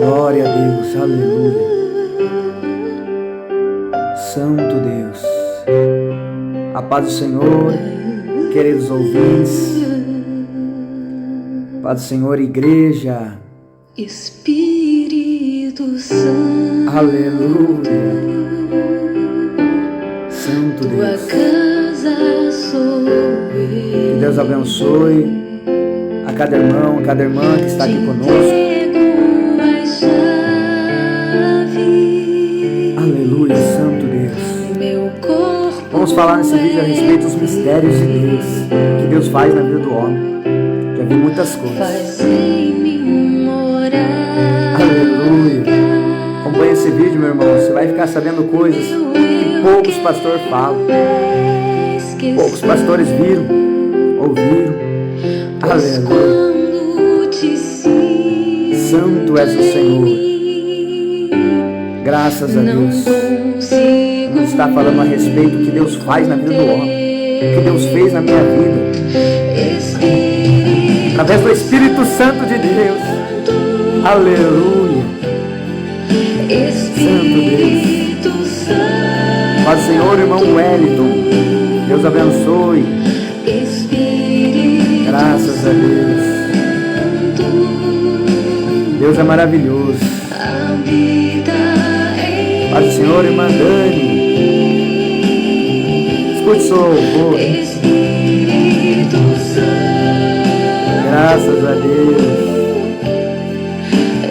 Glória a Deus, aleluia. Santo Deus. A paz do Senhor, queridos ouvintes. Paz do Senhor, igreja. Espírito Santo. Aleluia. Santo Deus. Tua casa sou eu. Que Deus abençoe a cada irmão, a cada irmã que está aqui conosco. Aleluia, Santo Deus. Vamos falar nesse vídeo a respeito dos mistérios de Deus, que Deus faz na vida do homem. Já vi muitas coisas. Aleluia. Acompanhe esse vídeo, meu irmão. Você vai ficar sabendo coisas que poucos pastores falam. Poucos pastores viram, ouviram. Aleluia. Santo és o Senhor. Graças a Deus. Vamos estar falando a respeito do que Deus faz na vida do homem, o que Deus fez na minha vida, através do Espírito Santo de Deus. Aleluia. Santo Deus. Paz do Senhor, irmão Wellington. Deus abençoe. Graças a Deus. Deus é maravilhoso. Paz do Senhor, irmã Dani. Escute seu louvor. Graças a Deus.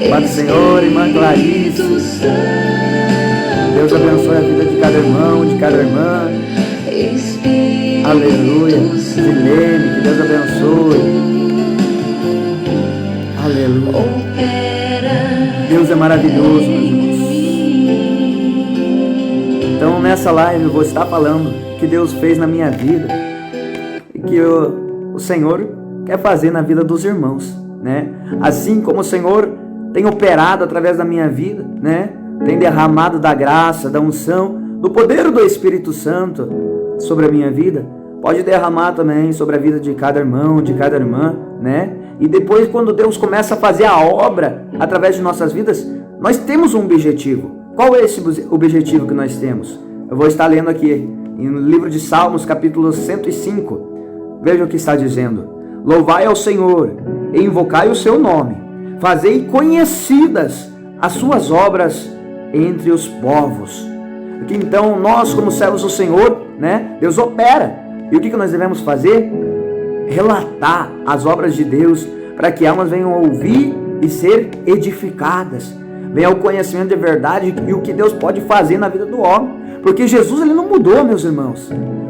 Paz do Senhor, irmã Clarice. Deus abençoe a vida de cada irmão, de cada irmã. Aleluia. Silene, que Deus abençoe. Aleluia. Deus é maravilhoso, meus irmãos. Então nessa live eu vou estar falando o que Deus fez na minha vida e que o Senhor quer fazer na vida dos irmãos, né? Assim como o Senhor tem operado através da minha vida, né? Tem derramado da graça, da unção, do poder do Espírito Santo sobre a minha vida, pode derramar também sobre a vida de cada irmão, de cada irmã, né? E depois, quando Deus começa a fazer a obra através de nossas vidas, nós temos um objetivo. Qual é esse objetivo que nós temos? Eu vou estar lendo aqui no livro de Salmos, capítulo 105. Veja o que está dizendo. Louvai ao Senhor e invocai o seu nome. Fazei conhecidas as suas obras entre os povos. Aqui, então, nós como servos do Senhor, né? Deus opera. E o que nós devemos fazer? Relatar as obras de Deus, para que almas venham ouvir e ser edificadas. Venha ao conhecimento de verdade e o que Deus pode fazer na vida do homem. Porque Jesus, ele não mudou, meus irmãos.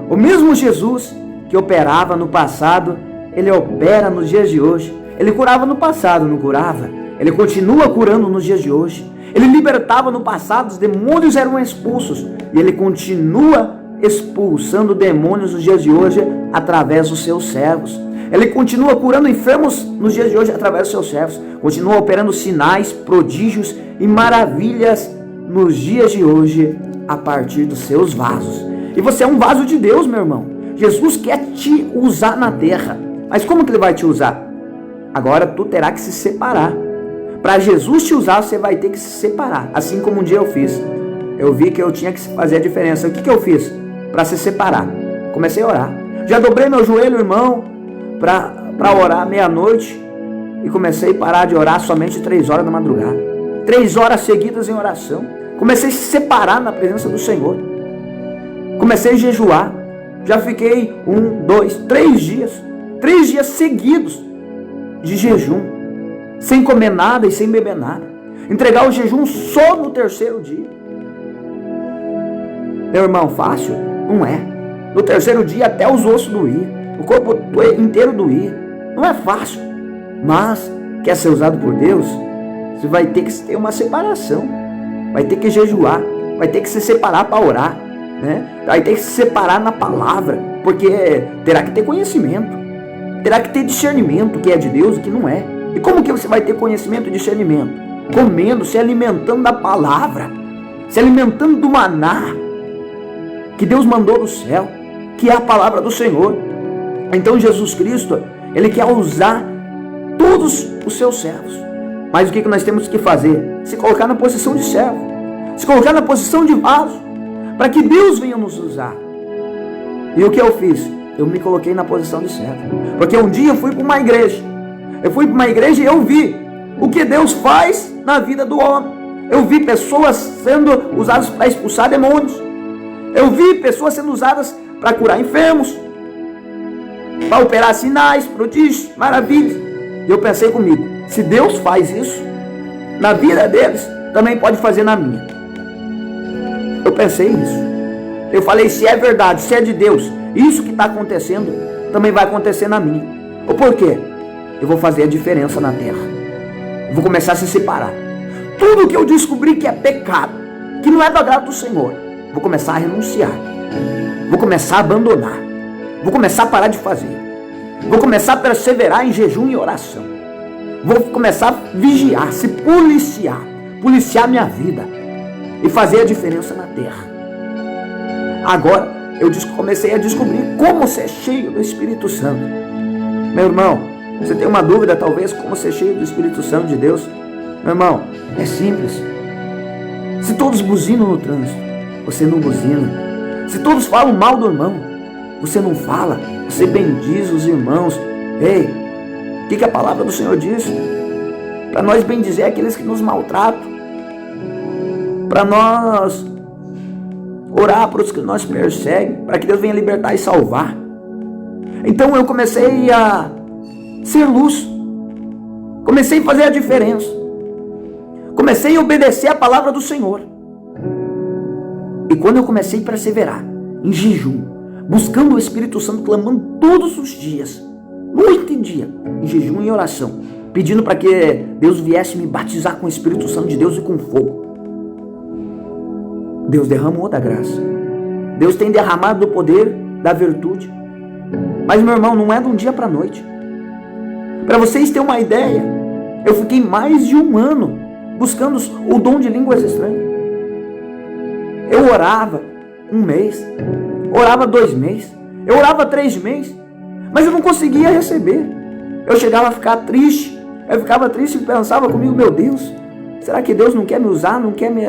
O mesmo Jesus que operava no passado, ele opera nos dias de hoje. Ele curava no passado, não curava? Ele continua curando nos dias de hoje. Ele libertava no passado, os demônios eram expulsos. E ele continua expulsando demônios nos dias de hoje através dos seus servos. Ele continua curando enfermos nos dias de hoje através dos seus servos. Continua operando sinais, prodígios e maravilhas nos dias de hoje a partir dos seus vasos. E você é um vaso de Deus, meu irmão. Jesus quer te usar na terra. Mas como que ele vai te usar? Agora tu terá que se separar. Para Jesus te usar, você vai ter que se separar. Assim como um dia eu fiz. Eu vi que eu tinha que fazer a diferença. O que eu fiz? Para se separar. Comecei a orar. Já dobrei meu joelho, irmão, para orar meia-noite. E comecei a parar de orar somente 3 horas da madrugada. 3 horas seguidas em oração. Comecei a se separar na presença do Senhor. Comecei a jejuar. Já fiquei 1, 2, 3 dias. 3 dias seguidos de jejum. Sem comer nada e sem beber nada. Entregar o jejum só no 3º dia. Meu irmão, fácil? Não é. No 3º dia até os ossos doíam. O corpo inteiro doía. Não é fácil. Mas, quer ser usado por Deus, você vai ter que ter uma separação. Vai ter que jejuar. Vai ter que se separar para orar, né? Vai ter que se separar na palavra. Porque terá que ter conhecimento. Terá que ter discernimento, o que é de Deus e o que não é. E como que você vai ter conhecimento e discernimento? Comendo, se alimentando da palavra. Se alimentando do maná que Deus mandou do céu, que é a palavra do Senhor. Então Jesus Cristo, ele quer usar todos os seus servos. Mas o que nós temos que fazer? Se colocar na posição de servo, se colocar na posição de vaso, para que Deus venha nos usar. E o que eu fiz? Eu me coloquei na posição de servo, porque um dia eu fui para uma igreja, e eu vi o que Deus faz na vida do homem. Eu vi pessoas sendo usadas para expulsar demônios, eu vi pessoas sendo usadas para curar enfermos, para operar sinais, prodígios, maravilhas. E eu pensei comigo, se Deus faz isso na vida deles, também pode fazer na minha. Eu pensei nisso. Eu falei, se é verdade, se é de Deus, isso que está acontecendo, também vai acontecer na minha. O porquê? Eu vou fazer a diferença na terra. Eu vou começar a se separar. Tudo que eu descobri que é pecado, que não é do agrado do Senhor, vou começar a renunciar. Vou começar a abandonar. Vou começar a parar de fazer. Vou começar a perseverar em jejum e oração. Vou começar a vigiar, se policiar minha vida e fazer a diferença na terra. Agora eu comecei a descobrir como ser cheio do Espírito Santo. Meu irmão, você tem uma dúvida talvez como ser cheio do Espírito Santo de Deus? Meu irmão, é simples. Se todos buzinam no trânsito, você não buzina. Se todos falam mal do irmão, você não fala. Você bendiz os irmãos. Ei, o que a palavra do Senhor diz? Para nós bendizer aqueles que nos maltratam, para nós orar para os que nós perseguem, para que Deus venha libertar e salvar. Então eu comecei a ser luz, comecei a fazer a diferença, comecei a obedecer a palavra do Senhor. E quando eu comecei a perseverar em jejum, buscando o Espírito Santo, clamando todos os dias, noite e dia, em jejum e oração, pedindo para que Deus viesse me batizar com o Espírito Santo de Deus e com fogo, Deus derramou da graça. Deus tem derramado do poder, da virtude. Mas, meu irmão, não é de um dia para a noite. Para vocês terem uma ideia, eu fiquei mais de 1 ano buscando o dom de línguas estranhas. Eu orava 1 mês, orava 2 meses, eu orava 3 meses, mas eu não conseguia receber. Eu chegava a ficar triste, e pensava comigo, meu Deus, será que Deus não quer me usar, não quer me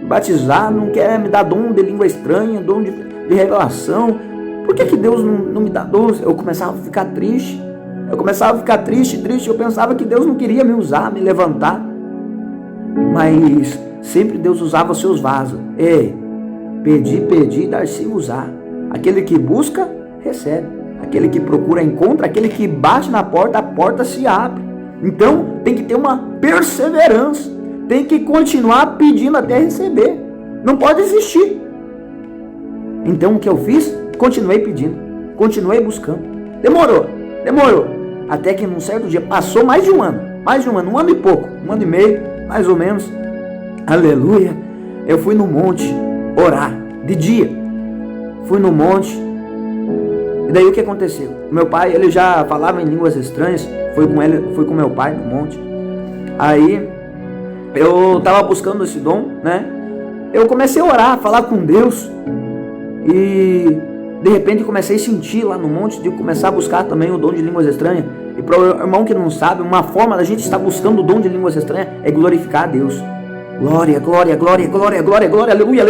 batizar, não quer me dar dom de língua estranha, dom de revelação? Por que Deus não me dá dom? Eu começava a ficar triste, eu pensava que Deus não queria me usar, me levantar. Mas sempre Deus usava os seus vasos. Ei, pedi, dar-se usar. Aquele que busca, recebe. Aquele que procura, encontra. Aquele que bate na porta, a porta se abre. Então tem que ter uma perseverança. Tem que continuar pedindo até receber. Não pode desistir. Então o que eu fiz? Continuei pedindo. Continuei buscando. Demorou. Até que num certo dia, passou mais de 1 ano. 1 ano e pouco. 1 ano e meio, mais ou menos. Aleluia. Eu fui no monte orar. De dia. Fui no monte. E daí o que aconteceu? Meu pai, ele já falava em línguas estranhas. Fui com meu pai no monte. Aí eu estava buscando esse dom, né? Eu comecei a orar, a falar com Deus. E de repente comecei a sentir lá no monte de começar a buscar também o dom de línguas estranhas. E para o irmão que não sabe, uma forma da gente estar buscando o dom de línguas estranhas é glorificar a Deus. Glória, aleluia.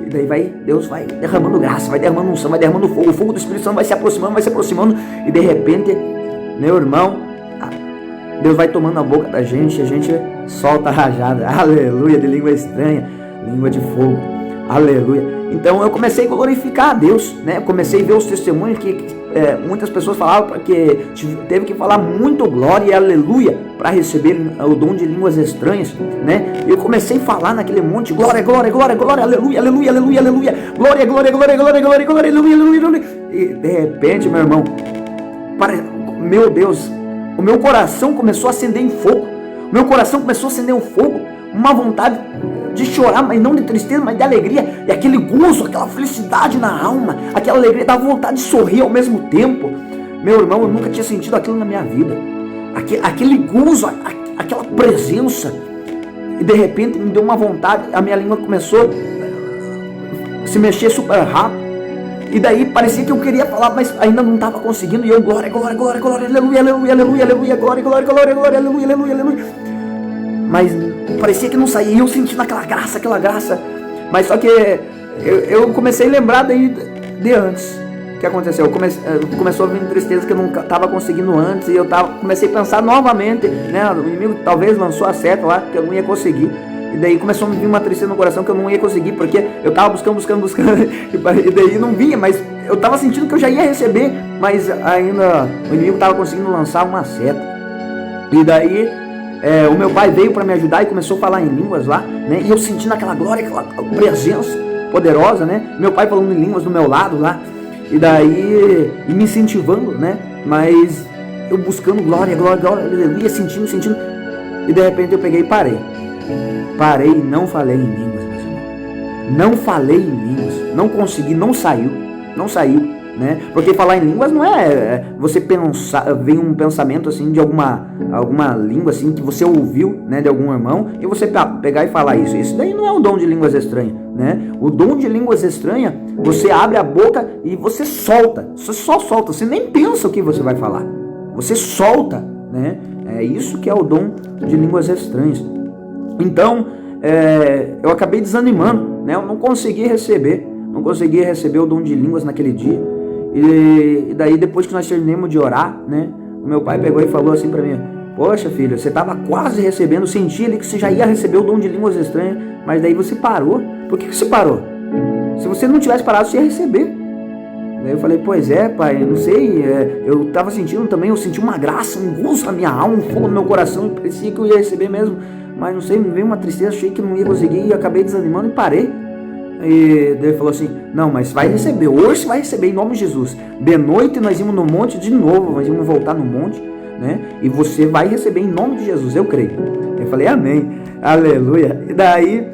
E daí Deus vai derramando graça, vai derramando unção, vai derramando fogo. O fogo do Espírito Santo vai se aproximando. E de repente, meu irmão, Deus vai tomando a boca da gente, a gente solta a rajada, aleluia, de língua estranha, língua de fogo, aleluia. Então eu comecei a glorificar a Deus, né? Eu comecei a ver os testemunhos que muitas pessoas falavam que teve que falar muito glória e aleluia para receber o dom de línguas estranhas, né? Eu comecei a falar naquele monte, glória, aleluia, glória, aleluia. E de repente, meu irmão, meu Deus, o meu coração começou a acender em fogo. Uma vontade de chorar, mas não de tristeza, mas de alegria. E aquele gozo, aquela felicidade na alma, aquela alegria, dava vontade de sorrir ao mesmo tempo. Meu irmão, eu nunca tinha sentido aquilo na minha vida. Aquele gozo, aquela presença. E de repente me deu uma vontade, a minha língua começou a se mexer super rápido. E daí parecia que eu queria falar, mas ainda não estava conseguindo. E eu, glória, glória, glória, glória, aleluia, aleluia, aleluia, aleluia, glória, glória, glória, glória, aleluia, aleluia, aleluia. Mas parecia que não saía, e eu sentindo aquela graça. Mas só que eu comecei a lembrar daí de antes. O que aconteceu? Começou a vir tristeza que eu não estava conseguindo antes. E eu comecei a pensar novamente, né? O inimigo talvez lançou a seta lá, que eu não ia conseguir. E daí começou a me vir uma tristeza no coração que eu não ia conseguir, porque eu tava buscando, e daí não vinha, mas eu tava sentindo que eu já ia receber, mas ainda o inimigo tava conseguindo lançar uma seta. E daí o meu pai veio para me ajudar e começou a falar em línguas lá, né? E eu sentindo aquela glória, aquela presença poderosa, né? Meu pai falando em línguas do meu lado lá, e daí me incentivando, né? Mas eu buscando glória, glória, glória, aleluia, sentindo, e de repente eu peguei e parei e não falei em línguas, meus irmãos. Não falei em línguas, não consegui, não saiu, né? Porque falar em línguas não é você pensar, vem um pensamento assim de alguma língua assim que você ouviu, né, de algum irmão, e você pegar e falar isso. Isso daí não é o dom de línguas estranhas, né? O dom de línguas estranhas, você abre a boca e você solta, você só solta, você nem pensa o que você vai falar, você solta, né? É isso que é o dom de línguas estranhas. Então, eu acabei desanimando, né? Eu não consegui receber o dom de línguas naquele dia. E daí, depois que nós terminamos de orar, né? O meu pai pegou e falou assim pra mim: poxa, filho, você estava quase recebendo, sentia ali que você já ia receber o dom de línguas estranhas, mas daí você parou. Por que você parou? Se você não tivesse parado, você ia receber. Daí eu falei: pois é, pai, eu não sei, eu estava sentindo também, eu senti uma graça, um gozo na minha alma, um fogo no meu coração, e parecia que eu ia receber mesmo, mas não sei, me veio uma tristeza, achei que não ia conseguir e acabei desanimando e parei. E daí ele falou assim: não, mas vai receber, hoje você vai receber em nome de Jesus. De noite nós íamos no monte de novo, nós íamos voltar no monte, né? E você vai receber em nome de Jesus, eu creio. Eu falei: amém, aleluia. E daí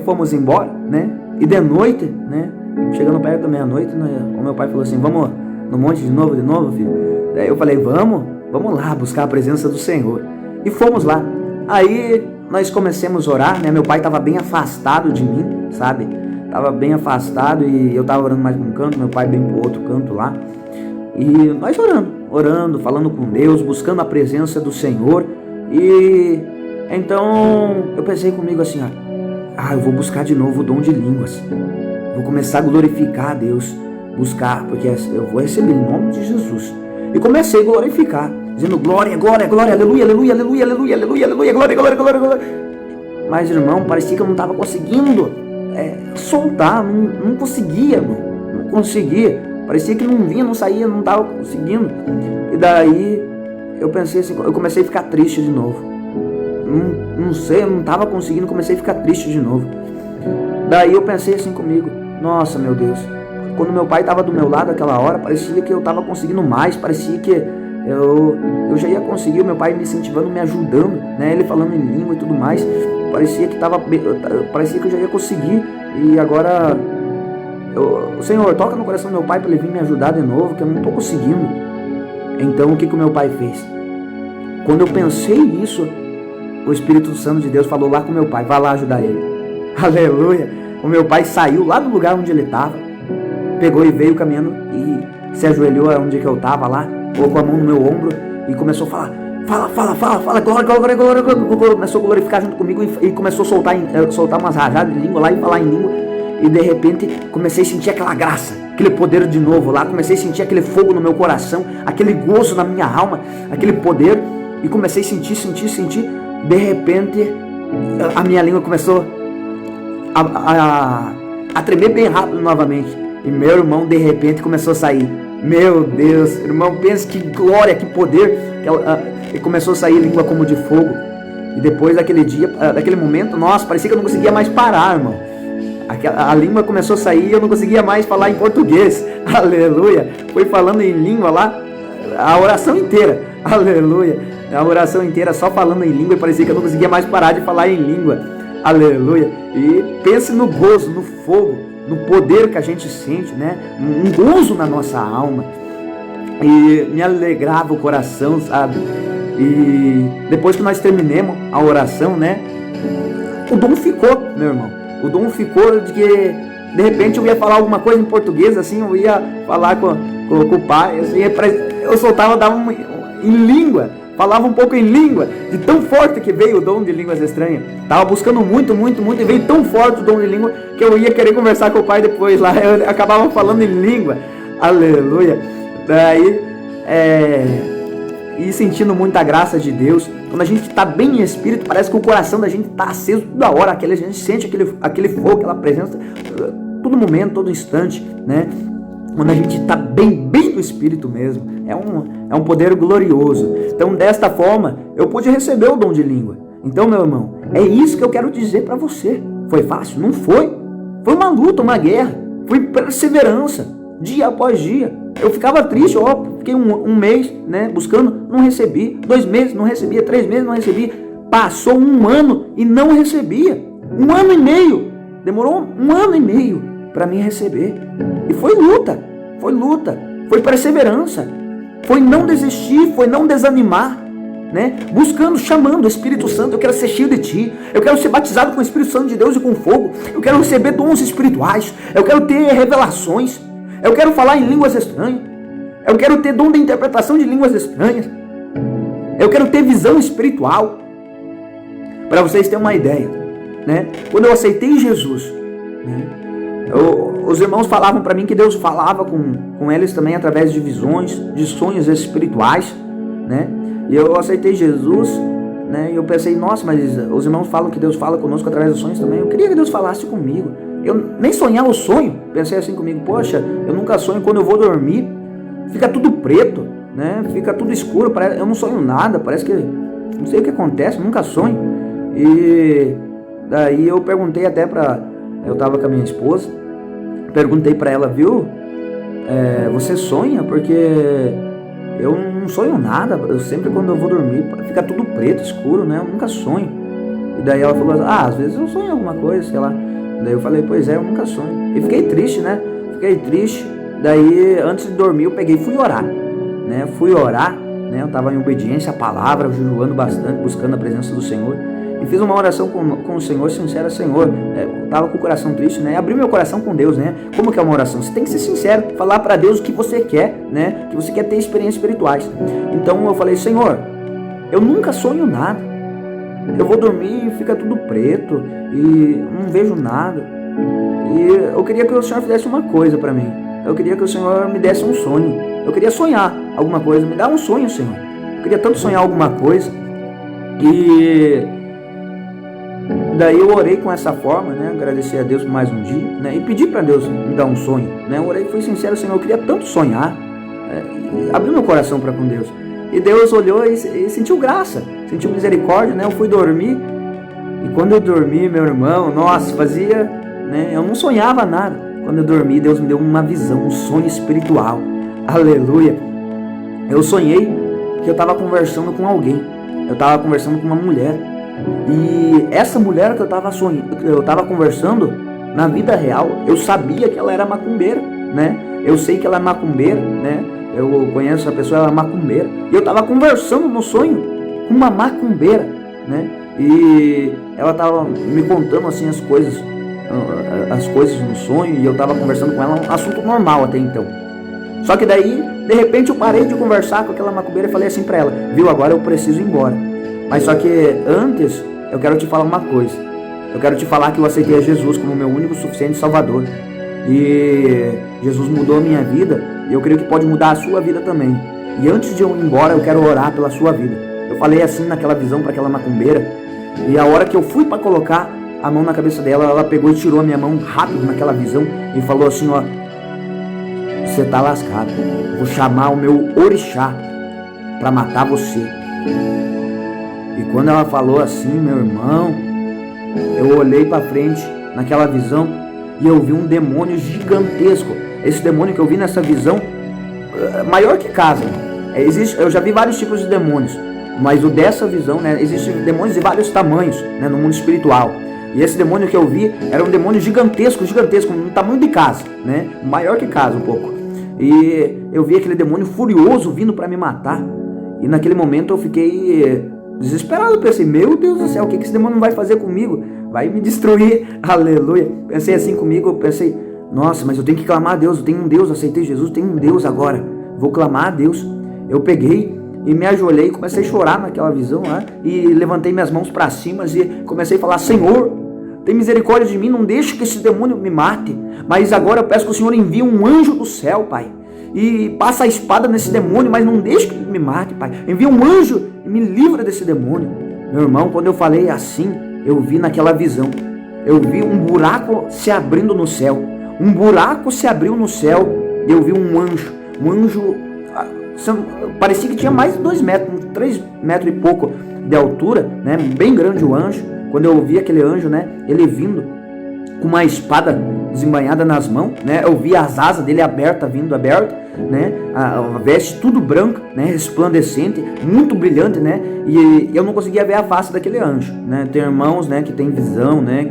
fomos embora, né? E de noite, né? Chegando perto da meia-noite, né, o meu pai falou assim: vamos no monte de novo, filho? Daí eu falei: vamos lá buscar a presença do Senhor. E fomos lá. Aí nós começamos a orar, né? Meu pai estava bem afastado de mim, sabe? Tava bem afastado e eu tava orando mais para um canto, meu pai bem pro outro canto lá. E nós orando, falando com Deus, buscando a presença do Senhor. E então eu pensei comigo assim: eu vou buscar de novo o dom de línguas. Vou começar a glorificar a Deus, buscar, porque eu vou receber em nome de Jesus. E comecei a glorificar, dizendo: glória, glória, glória, aleluia, aleluia, aleluia, aleluia, aleluia, aleluia, glória, glória, glória, glória. Mas, irmão, parecia que eu não estava conseguindo soltar, não conseguia, irmão, não conseguia. Parecia que não vinha, não saía, não estava conseguindo. E daí eu pensei assim, eu comecei a ficar triste de novo. Não sei, eu não estava conseguindo, comecei a ficar triste de novo. Daí eu pensei assim comigo: nossa, meu Deus, quando meu pai estava do meu lado naquela hora, parecia que eu estava conseguindo mais, parecia que eu já ia conseguir, o meu pai me incentivando, me ajudando, né? Ele falando em língua e tudo mais, parecia que eu já ia conseguir. E agora, o Senhor, toca no coração do meu pai para ele vir me ajudar de novo, que eu não estou conseguindo. Então o que o meu pai fez? Quando eu pensei isso, o Espírito Santo de Deus falou lá com meu pai: vai lá ajudar ele. Aleluia. O meu pai saiu lá do lugar onde ele estava, pegou e veio caminhando e se ajoelhou onde que eu estava lá, colocou a mão no meu ombro e começou a falar: fala, glória, glória, glória, glória. Começou a glorificar junto comigo e começou a soltar umas rajadas de língua lá e falar em língua. E de repente comecei a sentir aquela graça, aquele poder de novo lá, comecei a sentir aquele fogo no meu coração, aquele gozo na minha alma, aquele poder, e comecei a sentir. De repente a minha língua começou a tremer bem rápido novamente, e meu irmão de repente começou a sair. Meu Deus, irmão, pensa que glória, que poder, e começou a sair língua como de fogo. E depois daquele dia, daquele momento, nossa, parecia que eu não conseguia mais parar, irmão. A língua começou a sair e eu não conseguia mais falar em português. Aleluia. Foi falando em língua lá a oração inteira. Aleluia. A oração inteira só falando em língua, e parecia que eu não conseguia mais parar de falar em língua. Aleluia. E pense no gozo, no fogo, no poder que a gente sente, né? Um gozo na nossa alma. E me alegrava o coração, sabe? E depois que nós terminamos a oração, né? O dom ficou, meu irmão. O dom ficou de que De repente eu ia falar alguma coisa em português, assim, eu ia falar com o pai, assim, eu soltava, em língua, falava um pouco em língua, de tão forte que veio o dom de línguas estranhas. Tava buscando muito, e veio tão forte o dom de língua, que eu ia querer conversar com o pai depois lá, eu acabava falando em língua, aleluia. Daí, e sentindo muita graça de Deus. Quando a gente está bem em espírito, parece que o coração da gente está aceso toda hora, a gente sente aquele fogo, aquela presença, todo momento, todo instante, né? Quando a gente está bem no espírito mesmo, é um poder glorioso. Então, desta forma, eu pude receber o dom de língua. Então, meu irmão, é isso que eu quero dizer para você. Foi fácil? Não foi. Foi uma luta, uma guerra, foi perseverança, dia após dia. Eu ficava triste, fiquei um mês, né, buscando, não recebi. 2 meses, não recebia. 3 meses, não recebi. Passou 1 ano e não recebia. 1 ano e meio. Demorou 1 ano e meio para mim receber. E foi luta, foi perseverança, foi não desistir, foi não desanimar, né? Buscando, chamando o Espírito Santo. Eu quero ser cheio de Ti, eu quero ser batizado com o Espírito Santo de Deus e com fogo, eu quero receber dons espirituais, eu quero ter revelações, eu quero falar em línguas estranhas, eu quero ter dom de interpretação de línguas estranhas, eu quero ter visão espiritual. Para vocês terem uma ideia, né? Quando eu aceitei Jesus, né, os irmãos falavam para mim que Deus falava com eles também através de visões, de sonhos espirituais, né? E eu aceitei Jesus, né? E eu pensei, nossa, mas os irmãos falam que Deus fala conosco através dos sonhos também. Eu queria que Deus falasse comigo. Eu nem sonhava o sonho. Pensei assim comigo, poxa, eu nunca sonho. Quando eu vou dormir, fica tudo preto, né? Fica tudo escuro, eu não sonho nada, parece que não sei o que acontece, nunca sonho. E daí eu perguntei até eu tava com a minha esposa, perguntei pra ela, viu, você sonha? Porque eu não sonho nada, eu sempre quando eu vou dormir, fica tudo preto, escuro, né, eu nunca sonho. E daí ela falou, às vezes eu sonho alguma coisa, sei lá. Daí eu falei, pois é, eu nunca sonho. E fiquei triste, né, daí antes de dormir eu peguei e fui orar, né, eu tava em obediência à palavra, jejuando bastante, buscando a presença do Senhor. E fiz uma oração com o Senhor, sincera, Senhor, eu estava com o coração triste, né? Abri meu coração com Deus, né? Como que é uma oração? Você tem que ser sincero, falar para Deus o que você quer, né? Que você quer ter experiências espirituais. Então eu falei, Senhor, eu nunca sonho nada. Eu vou dormir e fica tudo preto e não vejo nada. E eu queria que o Senhor fizesse uma coisa para mim. Eu queria que o Senhor me desse um sonho. Eu queria sonhar alguma coisa. Me dá um sonho, Senhor. Eu queria tanto sonhar alguma coisa. E daí eu orei com essa forma, né? Agradeci a Deus por mais um dia, né? E pedi para Deus me dar um sonho, né? Eu orei e fui sincero, Senhor, eu queria tanto sonhar, abri meu coração para com Deus. E Deus olhou e sentiu graça, sentiu misericórdia, né? Eu fui dormir e quando eu dormi, meu irmão, nossa, né? Eu não sonhava nada. Quando eu dormi, Deus me deu uma visão, um sonho espiritual. Aleluia! Eu sonhei que eu estava conversando com alguém. Eu estava conversando com uma mulher. E essa mulher que eu estava conversando, na vida real, eu sabia que ela era macumbeira, né? Eu sei que ela é macumbeira, né? Eu conheço a pessoa, ela é macumbeira. E eu estava conversando no sonho com uma macumbeira, né? E ela estava me contando assim as coisas no sonho. E eu estava conversando com ela, um assunto normal até então. Só que daí, de repente, eu parei de conversar com aquela macumbeira e falei assim para ela, viu, agora eu preciso ir embora. Mas só que antes, eu quero te falar uma coisa. Eu quero te falar que eu aceitei a Jesus como meu único, suficiente Salvador. E Jesus mudou a minha vida. E eu creio que pode mudar a sua vida também. E antes de eu ir embora, eu quero orar pela sua vida. Eu falei assim naquela visão para aquela macumbeira. E a hora que eu fui para colocar a mão na cabeça dela, ela pegou e tirou a minha mão rápido naquela visão. E falou assim, ó, você tá lascado. Vou chamar o meu orixá para matar você. E quando ela falou assim, meu irmão, eu olhei para frente naquela visão e eu vi um demônio gigantesco. Esse demônio que eu vi nessa visão, maior que casa. Eu já vi vários tipos de demônios, mas o dessa visão, né, existem demônios de vários tamanhos, né, no mundo espiritual. E esse demônio que eu vi era um demônio gigantesco, no tamanho de casa, né, maior que casa um pouco. E eu vi aquele demônio furioso vindo para me matar. E naquele momento eu fiquei desesperado. Eu pensei, meu Deus do céu, o que esse demônio vai fazer comigo? Vai me destruir, aleluia. Pensei assim comigo, eu pensei, nossa, mas eu tenho que clamar a Deus, eu tenho um Deus, aceitei Jesus, tenho um Deus agora, vou clamar a Deus. Eu peguei e me ajoelhei e comecei a chorar naquela visão lá, e levantei minhas mãos para cima e comecei a falar, Senhor, tem misericórdia de mim, não deixe que esse demônio me mate, mas agora eu peço que o Senhor envie um anjo do céu, Pai, e passa a espada nesse demônio, mas não deixe que ele me mate, Pai, envia um anjo e me livra desse demônio. Meu irmão, quando eu falei assim, eu vi naquela visão, eu vi um buraco se abrindo no céu, um buraco se abriu no céu, e eu vi um anjo, parecia que tinha mais de 2 metros, 3 metros e pouco de altura, né? Bem grande o anjo. Quando eu vi aquele anjo, né? Ele vindo com uma espada desembainhada nas mãos, né? Eu vi as asas dele vindo aberta, né? A veste tudo branca, né? Resplandecente, muito brilhante, né? E eu não conseguia ver a face daquele anjo, né? Tem irmãos, né? Que tem visão, né?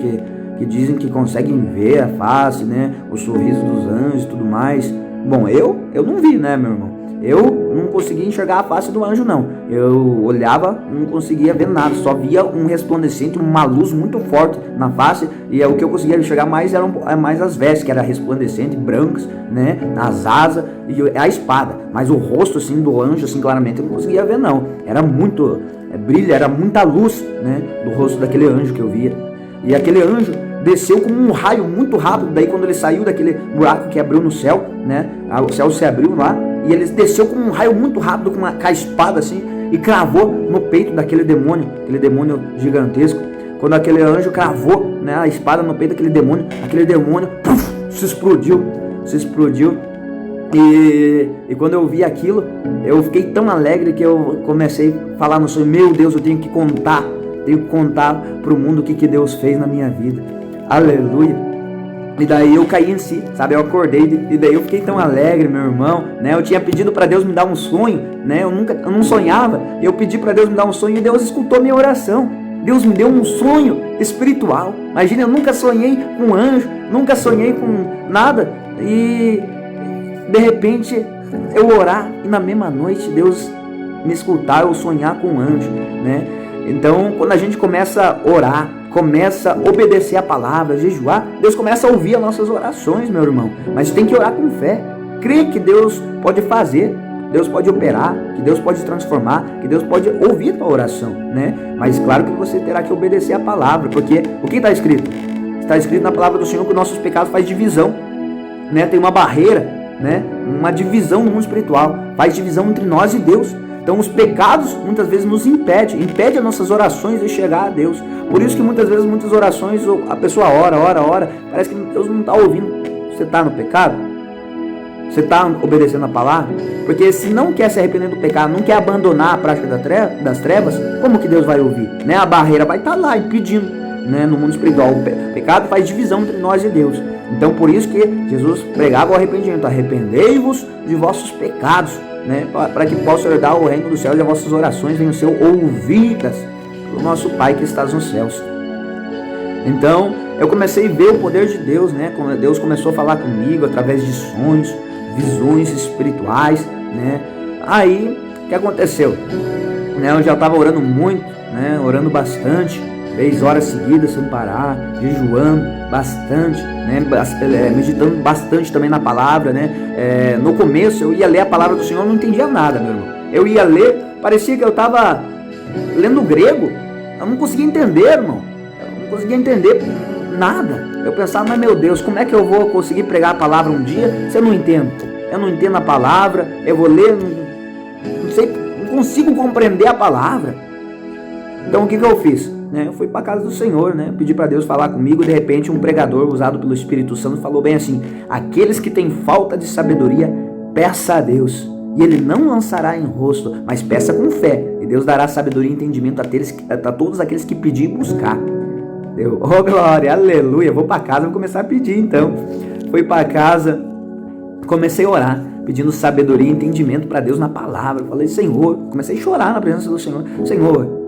Que dizem que conseguem ver a face, né? O sorriso dos anjos e tudo mais. Bom, eu não vi, né, meu irmão? Eu não conseguia enxergar a face do anjo, não. Eu olhava, não conseguia ver nada, só via um resplandecente, uma luz muito forte na face, e o que eu conseguia enxergar mais eram mais as vestes, que eram resplandecentes, brancas, né, as asas e a espada, mas o rosto, assim, do anjo, assim, claramente eu não conseguia ver, não. Era muito brilho, era muita luz, né, do rosto daquele anjo que eu via. E aquele anjo desceu com um raio muito rápido. Daí quando ele saiu daquele buraco que abriu no céu, né, o céu se abriu lá, e ele desceu com um raio muito rápido, com a espada assim, e cravou no peito daquele demônio, aquele demônio gigantesco. Quando aquele anjo cravou, né, a espada no peito daquele demônio, aquele demônio se explodiu. E quando eu vi aquilo, eu fiquei tão alegre que eu comecei a falar no sonho, meu Deus, eu tenho que contar para o mundo o que Deus fez na minha vida, aleluia. E daí eu caí em si, sabe, eu acordei, e daí eu fiquei tão alegre, meu irmão, né, eu tinha pedido para Deus me dar um sonho, né, eu não sonhava, eu pedi para Deus me dar um sonho, e Deus escutou minha oração, Deus me deu um sonho espiritual. Imagina, eu nunca sonhei com anjo, nunca sonhei com nada, e de repente eu orar, e na mesma noite Deus me escutar, eu sonhar com um anjo, né. Então, quando a gente começa a orar, começa a obedecer a palavra, jejuar, Deus começa a ouvir as nossas orações, meu irmão. Mas tem que orar com fé. Crer que Deus pode fazer, Deus pode operar, que Deus pode transformar, que Deus pode ouvir a tua oração, né? Mas claro que você terá que obedecer a palavra, porque o que está escrito? Está escrito na palavra do Senhor que os nossos pecados faz divisão, né? Tem uma barreira, né? Uma divisão no mundo espiritual, faz divisão entre nós e Deus. Então os pecados muitas vezes nos impede as nossas orações de chegar a Deus. Por isso que muitas vezes, muitas orações, a pessoa ora, parece que Deus não está ouvindo. Você está no pecado? Você está obedecendo a palavra? Porque se não quer se arrepender do pecado, não quer abandonar a prática das trevas, como que Deus vai ouvir? Né? A barreira vai estar lá impedindo, né? No mundo espiritual. O pecado faz divisão entre nós e Deus. Então por isso que Jesus pregava o arrependimento. Arrependei-vos de vossos pecados, né, para que possa herdar o reino dos céus, e as vossas orações venham ser ouvidas pelo nosso Pai que está nos céus. Então eu comecei a ver o poder de Deus, né? Como Deus começou a falar comigo através de sonhos, visões espirituais, né? Aí o que aconteceu? Né, eu já estava orando muito, né? Orando bastante, 3 horas seguidas sem parar, jejuando bastante, né? Meditando bastante também na palavra, né? No começo eu ia ler a palavra do Senhor, não entendia nada, meu irmão. Eu ia ler, parecia que eu estava lendo grego, eu não conseguia entender, irmão. Eu não conseguia entender nada. Eu pensava, mas meu Deus, como é que eu vou conseguir pregar a palavra um dia se eu não entendo? Eu não entendo a palavra, eu vou ler, não sei, não consigo compreender a palavra. Então o que eu fiz? Eu fui para a casa do Senhor, né? Pedi para Deus falar comigo. De repente um pregador usado pelo Espírito Santo falou bem assim: aqueles que têm falta de sabedoria, peça a Deus, e Ele não lançará em rosto, mas peça com fé, e Deus dará sabedoria e entendimento a todos aqueles que pedir e buscar. Oh glória, aleluia, vou para casa, vou começar a pedir então. Fui para casa, comecei a orar, pedindo sabedoria e entendimento para Deus na palavra. Eu falei, Senhor, comecei a chorar na presença do Senhor. Senhor,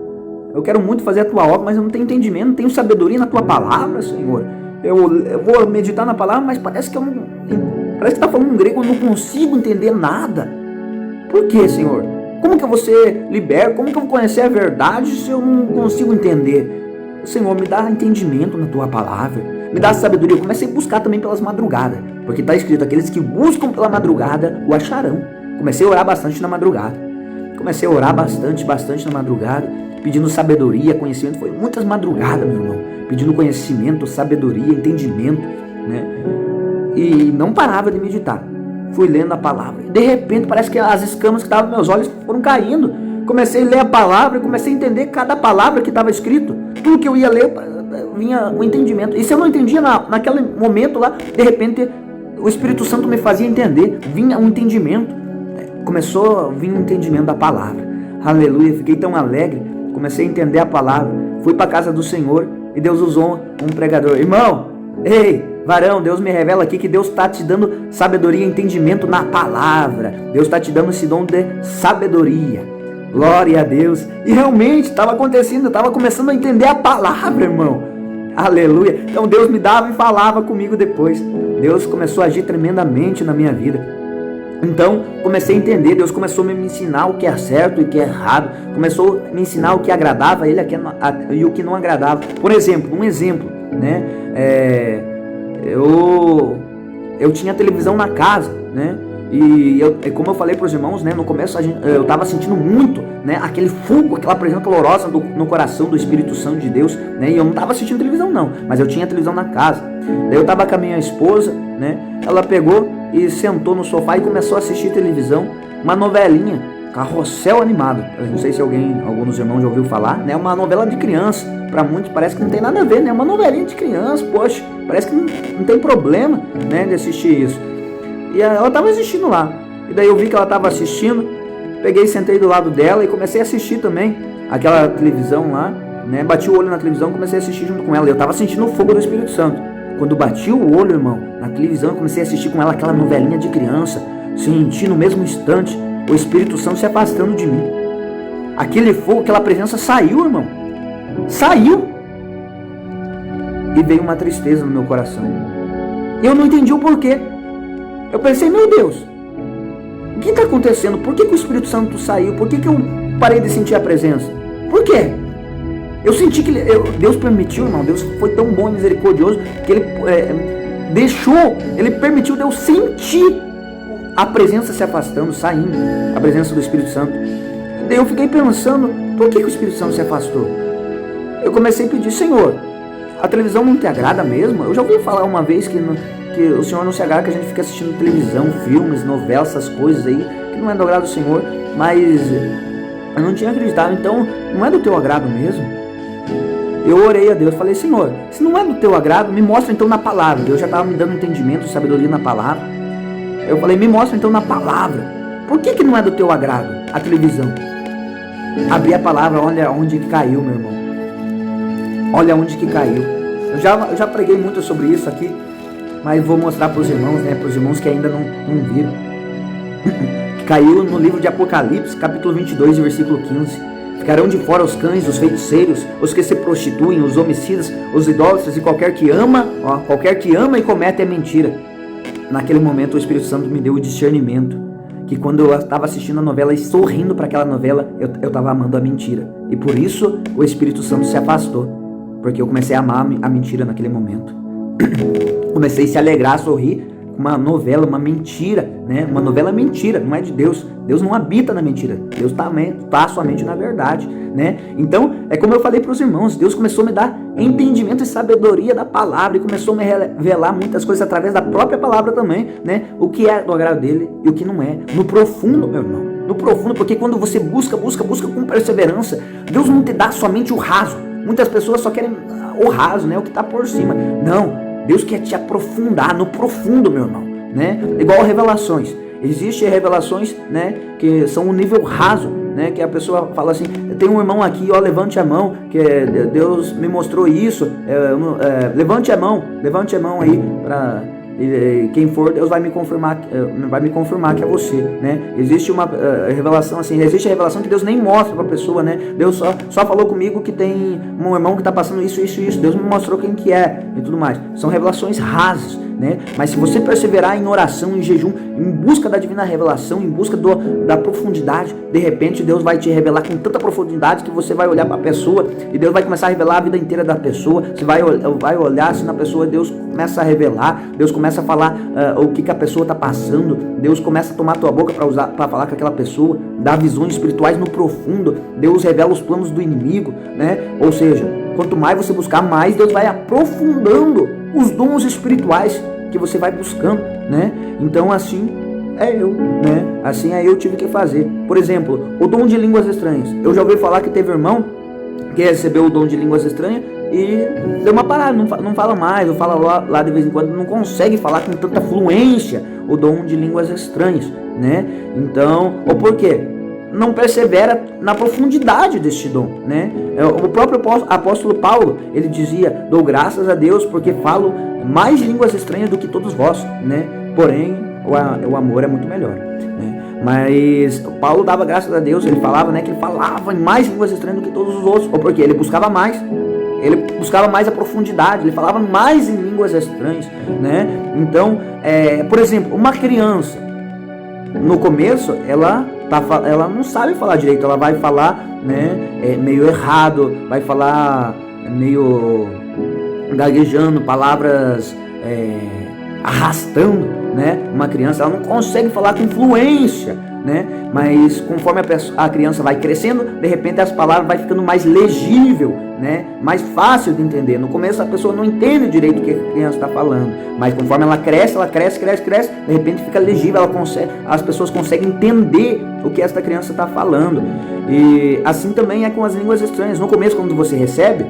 eu quero muito fazer a tua obra, mas eu não tenho entendimento, não tenho sabedoria na tua palavra, Senhor. Eu vou meditar na palavra, mas parece que parece que está falando um grego, eu não consigo entender nada. Por quê, Senhor? Como que eu vou ser liberto? Como que eu vou conhecer a verdade se eu não consigo entender? Senhor, me dá entendimento na tua palavra, me dá sabedoria. Eu comecei a buscar também pelas madrugadas, porque está escrito, aqueles que buscam pela madrugada o acharão. Comecei a orar bastante na madrugada, bastante na madrugada, pedindo sabedoria, conhecimento. Foi muitas madrugadas, meu irmão, pedindo conhecimento, sabedoria, entendimento, né? E não parava de meditar. Fui lendo a palavra, e de repente parece que as escamas que estavam nos meus olhos foram caindo. Comecei a ler a palavra e comecei a entender cada palavra que estava escrito. Tudo que eu ia ler, vinha o entendimento. E se eu não entendia naquele momento lá, de repente o Espírito Santo me fazia entender, vinha um entendimento. Começou a vir um entendimento da palavra. Aleluia, fiquei tão alegre. Comecei a entender a palavra. Fui para a casa do Senhor e Deus usou um pregador. Irmão, ei, varão, Deus me revela aqui que Deus está te dando sabedoria e entendimento na palavra. Deus está te dando esse dom de sabedoria. Glória a Deus. E realmente estava acontecendo, eu estava começando a entender a palavra, irmão. Aleluia. Então Deus me dava e falava comigo depois. Deus começou a agir tremendamente na minha vida. Então comecei a entender, Deus começou a me ensinar o que é certo e o que é errado. Começou a me ensinar o que agradava a Ele e o que não agradava. Por exemplo, né? Eu tinha televisão na casa, né? E como eu falei para os irmãos, né, no começo eu estava sentindo muito, né, aquele fogo, aquela presença calorosa no coração do Espírito Santo de Deus, né, e eu não estava assistindo televisão não, mas eu tinha televisão na casa. Daí eu estava com a minha esposa, né, ela pegou e sentou no sofá e começou a assistir televisão, uma novelinha, Carrossel Animado. Eu não sei se algum dos irmãos já ouviu falar, né, uma novela de criança. Para muitos parece que não tem nada a ver, né, uma novelinha de criança, poxa, parece que não tem problema, né, de assistir isso. E ela estava assistindo lá. E daí eu vi que ela estava assistindo. Peguei, sentei do lado dela e comecei a assistir também aquela televisão lá, né? Bati o olho na televisão e comecei a assistir junto com ela. E eu estava sentindo o fogo do Espírito Santo. Quando bati o olho, irmão, na televisão, eu comecei a assistir com ela aquela novelinha de criança. Senti no mesmo instante o Espírito Santo se afastando de mim. Aquele fogo, aquela presença saiu, irmão. Saiu. E veio uma tristeza no meu coração. Eu não entendi o porquê. Eu pensei, meu Deus, o que está acontecendo? Por que o Espírito Santo saiu? Por que eu parei de sentir a presença? Por quê? Eu senti que Deus permitiu, irmão. Deus foi tão bom e misericordioso que Ele Ele permitiu de eu sentir a presença se afastando, saindo, a presença do Espírito Santo. Daí eu fiquei pensando, por que o Espírito Santo se afastou? Eu comecei a pedir, Senhor, a televisão não te agrada mesmo? Eu já ouvi falar uma vez que o Senhor não se agrada que a gente fica assistindo televisão, filmes, novelas, essas coisas aí, que não é do agrado do Senhor, mas eu não tinha acreditado, então não é do teu agrado mesmo? Eu orei a Deus, falei, Senhor, se não é do teu agrado, me mostra então na palavra. Deus já estava me dando entendimento, sabedoria na palavra. Eu falei, me mostra então na palavra. Por que não é do teu agrado a televisão? Abri a palavra, olha onde que caiu, meu irmão. Olha onde que caiu. Eu já preguei muito sobre isso aqui, mas vou mostrar para os irmãos, né, para os irmãos que ainda não viram. Caiu no livro de Apocalipse, capítulo 22, versículo 15. Ficarão de fora os cães, os feiticeiros, os que se prostituem, os homicidas, os idólatras e qualquer que ama e comete a mentira. Naquele momento o Espírito Santo me deu o discernimento, que quando eu estava assistindo a novela e sorrindo para aquela novela, eu estava amando a mentira. E por isso o Espírito Santo se afastou, porque eu comecei a amar a mentira naquele momento. Comecei a se alegrar, a sorrir com uma novela, uma mentira, né? Uma novela mentira, não é de Deus. Deus não habita na mentira. Deus está somente na verdade, né? Então, é como eu falei para os irmãos, Deus começou a me dar entendimento e sabedoria da palavra e começou a me revelar muitas coisas através da própria palavra também, né? O que é do agrado dele e o que não é. No profundo, meu irmão. No profundo, porque quando você busca com perseverança, Deus não te dá somente o raso. Muitas pessoas só querem o raso, né? O que está por cima. Não. Deus quer te aprofundar no profundo, meu irmão, né? Igual revelações. Existem revelações, né, que são um nível raso, né, que a pessoa fala assim, tem um irmão aqui, ó, levante a mão, que Deus me mostrou isso, levante a mão aí, para quem for, Deus vai me confirmar que é você, né? Existe uma revelação assim, existe a revelação que Deus nem mostra para a pessoa, né? Deus só falou comigo que tem um irmão que está passando isso, Deus me mostrou quem que é e tudo mais. São revelações rasas, né? Mas se você perseverar em oração, em jejum, em busca da divina revelação, em busca da profundidade, de repente Deus vai te revelar com tanta profundidade que você vai olhar para a pessoa e Deus vai começar a revelar a vida inteira da pessoa. Você vai olhar assim na pessoa, Deus começa a revelar, Deus começa a falar o que a pessoa está passando, Deus começa a tomar a tua boca para falar com aquela pessoa, dar visões espirituais no profundo, Deus revela os planos do inimigo, né? Ou seja, quanto mais você buscar, mais Deus vai aprofundando os dons espirituais que você vai buscando, né? Então assim eu tive que fazer. Por exemplo, o dom de línguas estranhas. Eu já ouvi falar que teve irmão que recebeu o dom de línguas estranhas e deu uma parada, não fala mais, ou fala lá de vez em quando, não consegue falar com tanta fluência o dom de línguas estranhas, né? Então, ou por quê? Não persevera na profundidade deste dom, né? O próprio apóstolo Paulo, ele dizia: dou graças a Deus porque falo mais línguas estranhas do que todos vós, né? Porém, o amor é muito melhor, né? Mas Paulo dava graças a Deus, ele falava, né, que ele falava em mais línguas estranhas do que todos os outros, ou porque ele buscava mais a profundidade, ele falava mais em línguas estranhas, né? Então, por exemplo, uma criança, no começo, ela não sabe falar direito, ela vai falar, né, meio errado, vai falar meio gaguejando, palavras arrastando, né? Uma criança, ela não consegue falar com fluência, né? Mas conforme a criança vai crescendo, de repente as palavras vai ficando mais legível, né? Mais fácil de entender. No começo a pessoa não entende direito o que a criança está falando, mas conforme ela cresce, de repente fica legível, as pessoas conseguem entender o que essa criança está falando. E assim também é com as línguas estranhas. No começo, quando você recebe,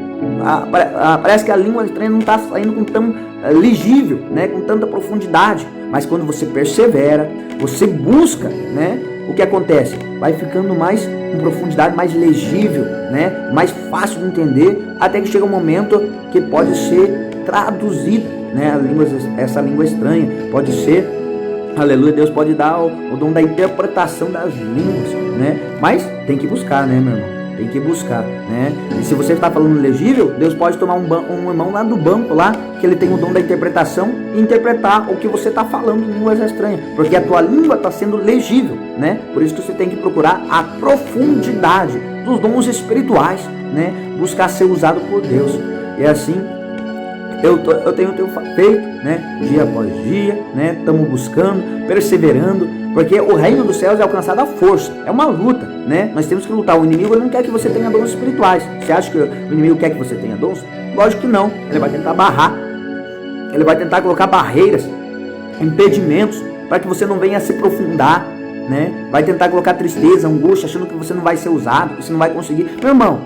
parece que a língua estranha não está saindo com tão legível, né? Com tanta profundidade. Mas quando você persevera, você busca, né? O que acontece? Vai ficando mais com profundidade, mais legível, né? Mais fácil de entender, até que chega um momento que pode ser traduzida, né? Essa língua estranha pode ser, aleluia, Deus pode dar o dom da interpretação das línguas, né? Mas tem que buscar, né, meu irmão? Tem que buscar, né? E se você está falando legível, Deus pode tomar um irmão lá do banco, lá, que ele tem o dom da interpretação, e interpretar o que você está falando em línguas estranhas, porque a tua língua está sendo legível, né? Por isso que você tem que procurar a profundidade dos dons espirituais, né? Buscar ser usado por Deus. E assim, eu tenho feito, né? Dia após dia, né? Estamos buscando, perseverando, porque o reino dos céus é alcançado à força, é uma luta, né? Nós temos que lutar. O inimigo não quer que você tenha dons espirituais. Você acha que o inimigo quer que você tenha dons? Lógico que não. Ele vai tentar barrar, ele vai tentar colocar barreiras, impedimentos, para que você não venha se aprofundar, né? Vai tentar colocar tristeza, angústia, achando que você não vai ser usado, que você não vai conseguir. Meu irmão,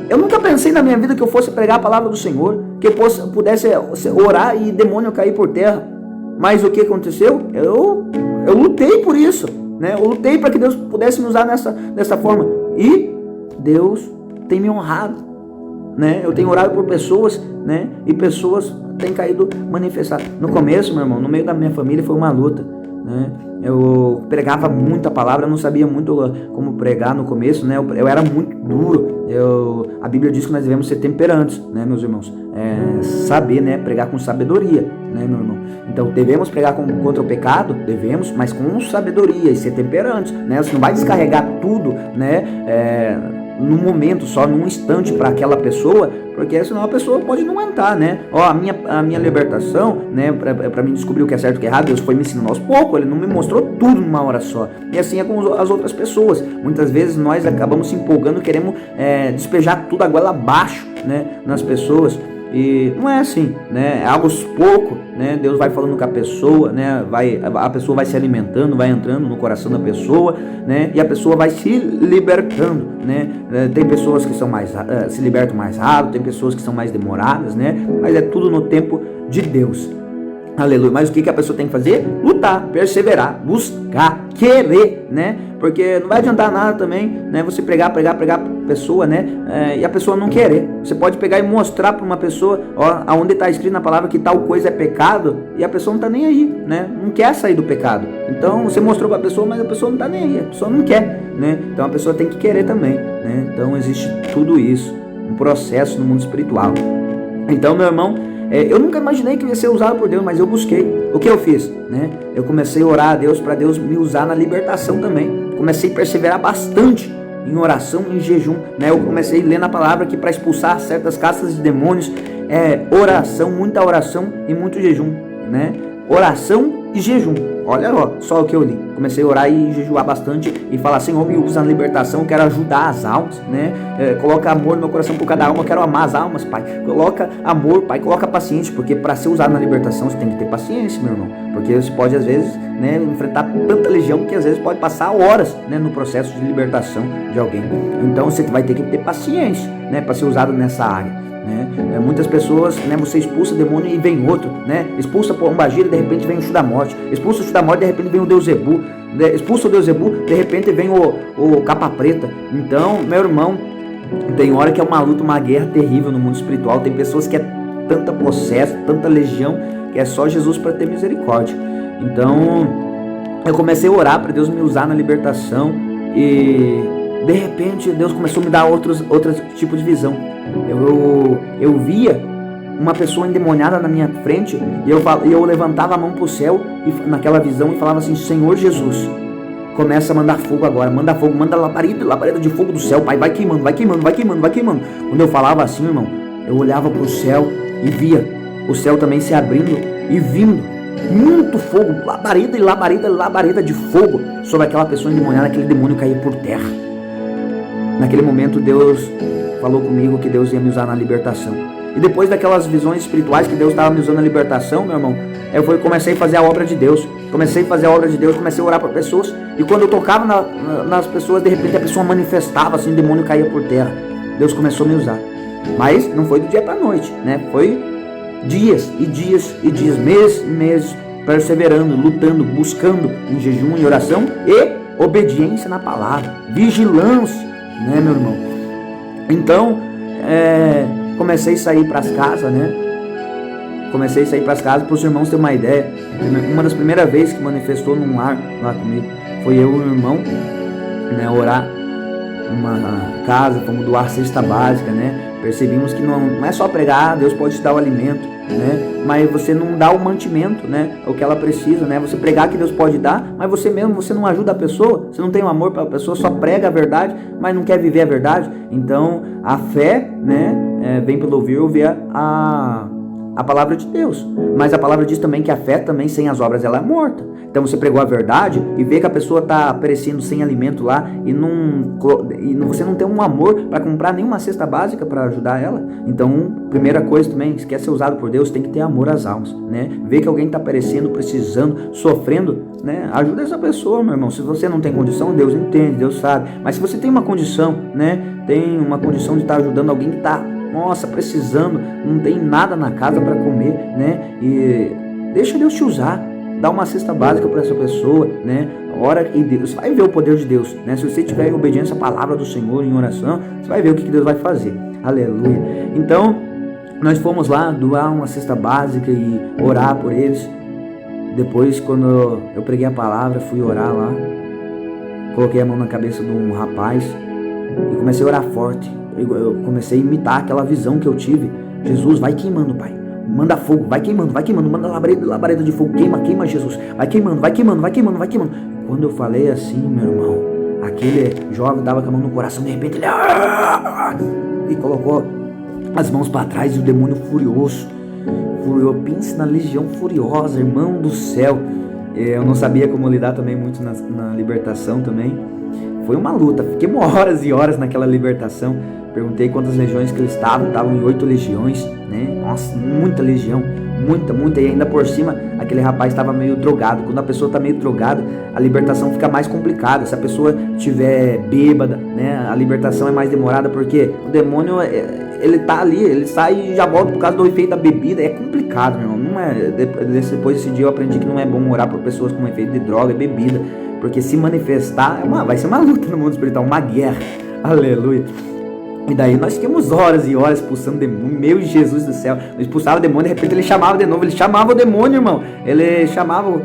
eu nunca pensei na minha vida que eu fosse pregar a palavra do Senhor, que eu pudesse orar e demônio cair por terra. Mas o que aconteceu? Eu lutei por isso, né? Eu lutei para que Deus pudesse me usar dessa forma. E Deus tem me honrado, né? Eu tenho orado por pessoas, né? E pessoas têm caído manifestadas. No começo, meu irmão, no meio da minha família foi uma luta, né? Eu pregava muita palavra, eu não sabia muito como pregar no começo, né? Eu era muito duro. A Bíblia diz que nós devemos ser temperantes, né, meus irmãos? Saber, né? Pregar com sabedoria, né, meu irmão? Então, devemos pregar contra o pecado? Devemos, mas com sabedoria e ser temperantes, né? Você não vai descarregar tudo, né? Num momento só, num instante para aquela pessoa, porque senão a pessoa pode não aguentar, né? A minha libertação, né? Para mim descobrir o que é certo e o que é errado, Deus foi me ensinando aos poucos, Ele não me mostrou tudo numa hora só. E assim é com as outras pessoas. Muitas vezes nós acabamos se empolgando, queremos despejar tudo a goela abaixo, né? Nas pessoas. E não é assim, né? É algo pouco, né? Deus vai falando com a pessoa, né? A pessoa vai se alimentando, vai entrando no coração da pessoa, né? E a pessoa vai se libertando, né? Tem pessoas que se libertam mais rápido, tem pessoas que são mais demoradas, né? Mas é tudo no tempo de Deus. Aleluia. Mas o que a pessoa tem que fazer? Lutar, perseverar, buscar, querer, né? Porque não vai adiantar nada também, né? Você pregar pra pessoa, né? E a pessoa não querer. Você pode pegar e mostrar para uma pessoa, aonde está escrito na palavra que tal coisa é pecado, e a pessoa não está nem aí, né? Não quer sair do pecado. Então você mostrou para a pessoa, mas a pessoa não está nem aí, a pessoa não quer, né? Então a pessoa tem que querer também, né? Então existe tudo isso, um processo no mundo espiritual. Então, meu irmão, Eu nunca imaginei que eu ia ser usado por Deus, mas eu busquei. O que eu fiz? Né? Eu comecei a orar a Deus para Deus me usar na libertação também. Comecei a perseverar bastante em oração, em jejum, né? Eu comecei a ler na palavra que para expulsar certas castas de demônios oração, muita oração e muito jejum, né? Oração e jejum. Olha só o que eu li. Comecei a orar e jejuar bastante e falar: Senhor, me usa na libertação, eu quero ajudar as almas, né? Coloca amor no meu coração por cada alma, eu quero amar as almas, Pai. Coloca amor, Pai, coloca paciência, porque para ser usado na libertação você tem que ter paciência, meu irmão. Porque você pode, às vezes, né, enfrentar tanta legião que às vezes pode passar horas, né, no processo de libertação de alguém. Então você vai ter que ter paciência, né, para ser usado nessa área. Né? Muitas pessoas, né, você expulsa o demônio e vem outro, né? Expulsa por Pombagira, de repente vem o Exu da Morte. Expulsa o Exu da Morte, de repente vem o Deus Zebu. Expulsa o Deus Zebu, de repente vem o Capa Preta. Então, meu irmão, tem hora que é uma luta, uma guerra terrível no mundo espiritual. Tem pessoas que é tanta processo, tanta legião, que é só Jesus para ter misericórdia. Então, eu comecei a orar para Deus me usar na libertação e de repente Deus começou a me dar outro tipo de visão. Eu via uma pessoa endemoniada na minha frente e eu levantava a mão para o céu naquela visão e falava assim: Senhor Jesus, começa a mandar fogo agora, manda fogo, manda labareda de fogo do céu, Pai, vai queimando, vai queimando, vai queimando, vai queimando. Quando eu falava assim, irmão, eu olhava para o céu e via o céu também se abrindo e vindo muito fogo, labareda de fogo sobre aquela pessoa endemoniada, aquele demônio caía por terra. Naquele momento Deus falou comigo que Deus ia me usar na libertação. E depois daquelas visões espirituais que Deus estava me usando na libertação, meu irmão, eu comecei a fazer a obra de Deus. Comecei a orar para pessoas. E quando eu tocava nas pessoas, de repente a pessoa manifestava, assim, o demônio caía por terra. Deus começou a me usar. Mas não foi do dia para a noite, né? Foi dias e dias e dias, meses e meses, perseverando, lutando, buscando em jejum e oração e obediência na palavra, vigilância, né, meu irmão? Então, comecei a sair para as casas, né? Comecei a sair para as casas para os irmãos terem uma ideia. Uma das primeiras vezes que manifestou num lar lá comigo, foi eu e o irmão, né, orar uma casa, fomos doar cesta básica, né? Percebimos que não é só pregar, Deus pode te dar o alimento, né? Mas você não dá o mantimento, né? O que ela precisa, né? Você pregar que Deus pode dar, mas você não ajuda a pessoa, você não tem um amor pela pessoa, só prega a verdade, mas não quer viver a verdade. Então, a fé, né, vem pelo ouvir a palavra de Deus. Mas a palavra diz também que a fé também sem as obras ela é morta. Então você pregou a verdade e vê que a pessoa está perecendo sem alimento lá e você não tem um amor para comprar nenhuma cesta básica para ajudar ela. Então, primeira coisa também, se quer ser usado por Deus, tem que ter amor às almas, né? Ver que alguém está perecendo, precisando, sofrendo, né? Ajuda essa pessoa, meu irmão. Se você não tem condição, Deus entende, Deus sabe. Mas se você tem uma condição, né? Tem uma condição de estar ajudando alguém que está, nossa, precisando, não tem nada na casa para comer, né? E deixa Deus te usar. Dá uma cesta básica para essa pessoa, né? Ora em Deus, você vai ver o poder de Deus, né? Se você tiver em obediência à palavra do Senhor em oração, você vai ver o que Deus vai fazer. Aleluia. Então, nós fomos lá doar uma cesta básica e orar por eles. Depois, quando eu preguei a palavra, fui orar lá, coloquei a mão na cabeça de um rapaz e comecei a orar forte. Eu comecei a imitar aquela visão que eu tive. Jesus, vai queimando, Pai. Manda fogo, vai queimando, manda labareda de fogo, queima Jesus, vai queimando. Quando eu falei assim, meu irmão, aquele jovem dava com a mão no coração, de repente ele e colocou as mãos para trás e o demônio furioso, pense na legião furiosa, irmão do céu. Eu não sabia como lidar também muito na libertação também. Foi uma luta, fiquei horas e horas naquela libertação. Perguntei quantas legiões que eles estavam em 8 legiões, né? Nossa, muita legião, muita, e ainda por cima, aquele rapaz estava meio drogado. Quando a pessoa está meio drogada, a libertação fica mais complicada. Se a pessoa estiver bêbada, né? A libertação é mais demorada, porque o demônio, ele tá ali, ele sai e já volta por causa do efeito da bebida. É complicado, meu irmão. Não é, depois desse dia eu aprendi que não é bom orar por pessoas com efeito de droga e bebida, porque se manifestar, vai ser uma luta no mundo espiritual, uma guerra. Aleluia. E daí nós ficamos horas e horas expulsando demônio. Meu Jesus do céu, nós expulsava o demônio, de repente ele chamava de novo, ele chamava o demônio, irmão. Ele chamava o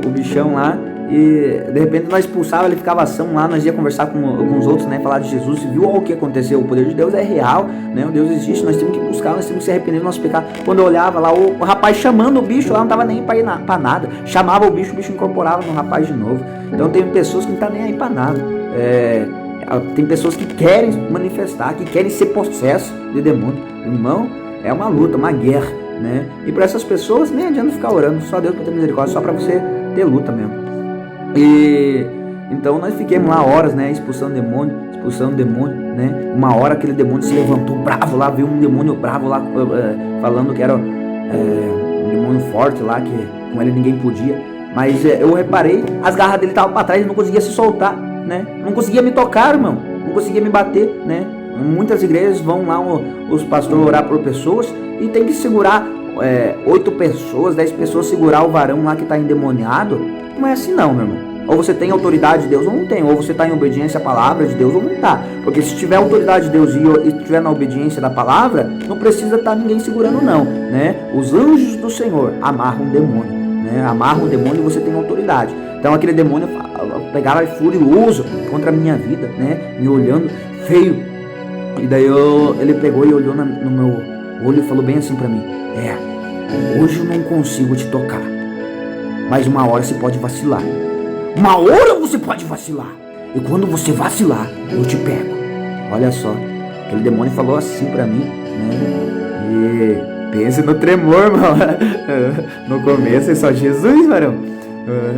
bichão lá E de repente nós expulsava, ele ficava ação lá, nós ia conversar com os outros, né? Falar de Jesus, e viu o que aconteceu. O poder de Deus é real, né? O Deus existe, nós temos que buscar, nós temos que se arrepender do nosso pecado. Quando eu olhava lá, o rapaz chamando o bicho lá, não tava nem aí pra nada. Chamava o bicho incorporava no rapaz de novo. Então tem pessoas que não tá nem aí pra nada. Tem pessoas que querem manifestar, que querem ser possessos de demônio. Irmão, é uma luta, uma guerra, né? E para essas pessoas nem adianta ficar orando, só Deus para ter misericórdia, só para você ter luta mesmo. E então nós fiquemos lá horas, né, expulsando demônio, né? Uma hora aquele demônio se levantou bravo lá, veio um demônio bravo lá, falando que era um demônio forte lá, que com ele ninguém podia. Mas eu reparei, as garras dele estavam para trás, ele não conseguia se soltar, né? Não conseguia me tocar, irmão, não conseguia me bater, né? Muitas igrejas vão lá os pastores orar por pessoas e tem que segurar 8 pessoas, 10 pessoas, segurar o varão lá que está endemoniado. Não é assim não, meu irmão. Ou você tem autoridade de Deus ou não tem, ou você está em obediência à palavra de Deus ou não está. Porque se tiver autoridade de Deus e estiver na obediência da palavra, não precisa estar ninguém segurando não, né? Os anjos do Senhor amarram o demônio, né? Amarram o demônio e você tem autoridade. Então aquele demônio pegava furioso contra a minha vida, né? Me olhando feio. E daí ele pegou e olhou no meu olho e falou bem assim pra mim: hoje eu não consigo te tocar, mas uma hora você pode vacilar. Uma hora você pode vacilar. E quando você vacilar, eu te pego. Olha só, aquele demônio falou assim pra mim, né? E pense no tremor, irmão. No começo é só Jesus, varão.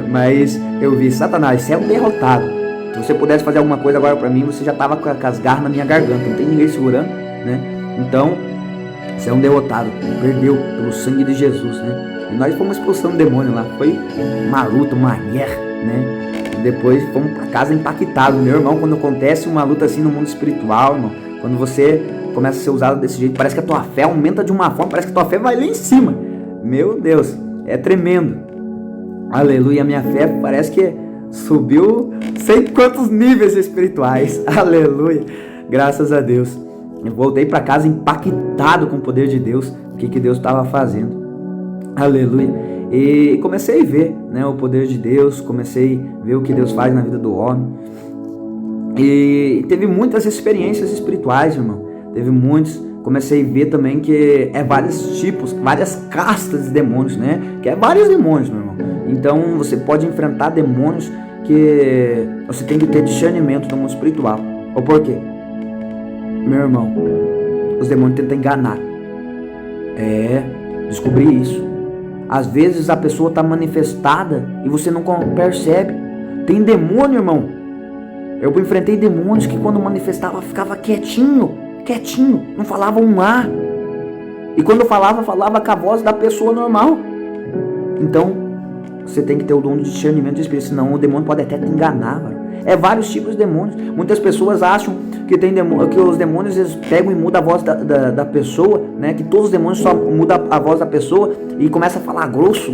Mas eu vi: Satanás, você é um derrotado. Se você pudesse fazer alguma coisa agora pra mim, você já tava com as garras na minha garganta. Não tem ninguém segurando, né? Então, você é um derrotado. Perdeu pelo sangue de Jesus, né? E nós fomos expulsando o demônio lá. Foi uma luta, uma guerra, né? E depois fomos pra casa impactados. Meu irmão, quando acontece uma luta assim no mundo espiritual, irmão, quando você começa a ser usado desse jeito, parece que a tua fé aumenta de uma forma, parece que a tua fé vai lá em cima. Meu Deus, é tremendo. Aleluia, a minha fé parece que subiu sei quantos níveis espirituais. Aleluia, graças a Deus. Eu voltei para casa impactado com o poder de Deus, o que Deus estava fazendo. Aleluia. E comecei a ver, né, o poder de Deus, comecei a ver o que Deus faz na vida do homem. E teve muitas experiências espirituais, irmão. Teve muitos. Comecei a ver também que vários tipos, várias castas de demônios, né? Que é vários demônios, meu irmão. Então você pode enfrentar demônios que você tem que ter discernimento no mundo espiritual. Ou por quê? Meu irmão, os demônios tentam enganar. Descobri isso. Às vezes a pessoa está manifestada e você não percebe. Tem demônio, irmão. Eu enfrentei demônios que quando manifestava ficava quietinho, não falava um A. E quando falava com a voz da pessoa normal. Então, você tem que ter o dom de discernimento de espírito, senão o demônio pode até te enganar, mano. Vários tipos de demônios. Muitas pessoas acham que que os demônios eles pegam e mudam a voz da pessoa, né? Que todos os demônios só mudam a voz da pessoa e começa a falar grosso.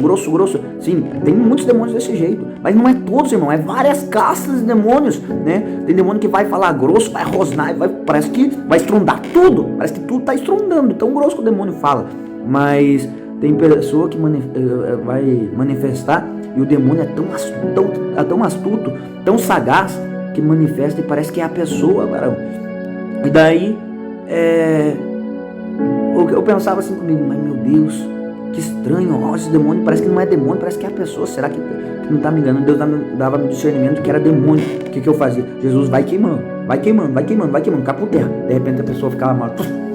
Sim, tem muitos demônios desse jeito, mas não é todos, irmão. É várias castas de demônios, né? Tem demônio que vai falar grosso, vai rosnar, parece que vai estrondar tudo. Parece que tudo tá estrondando, tão grosso que o demônio fala. Mas tem pessoa que vai manifestar e o demônio é tão astuto, tão sagaz, que manifesta e parece que é a pessoa, varão. E daí, eu pensava assim comigo: mas meu Deus, que estranho, esse demônio parece que não é demônio, parece que é a pessoa. Será que não está me enganando? Deus dava-me discernimento que era demônio. O que eu fazia? Jesus, vai queimando, cai por terra. De repente a pessoa ficava mal,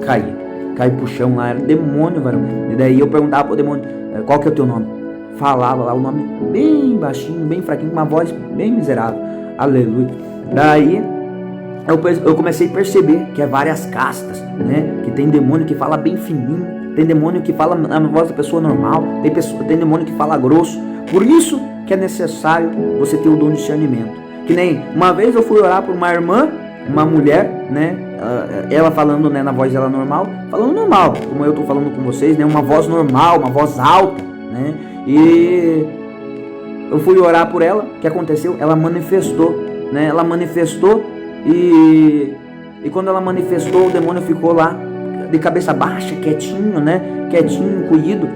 cai pro chão lá, era demônio, varão. E daí eu perguntava pro demônio: qual que é o teu nome? Falava lá o nome bem baixinho, bem fraquinho, com uma voz bem miserável. Aleluia. Daí eu comecei a perceber que é várias castas, né? Que tem demônio que fala bem fininho, tem demônio que fala na voz da pessoa normal, tem demônio que fala grosso. Por isso que é necessário você ter o dom de discernimento. Que nem uma vez eu fui orar por uma irmã, uma mulher, né? Ela falando, né, na voz dela normal, falando normal, como eu tô falando com vocês, né? Uma voz normal, uma voz alta, né? E eu fui orar por ela. O que aconteceu? Ela manifestou, né? Ela manifestou e quando ela manifestou, o demônio ficou lá de cabeça baixa, quietinho, né? Quietinho, encolhido.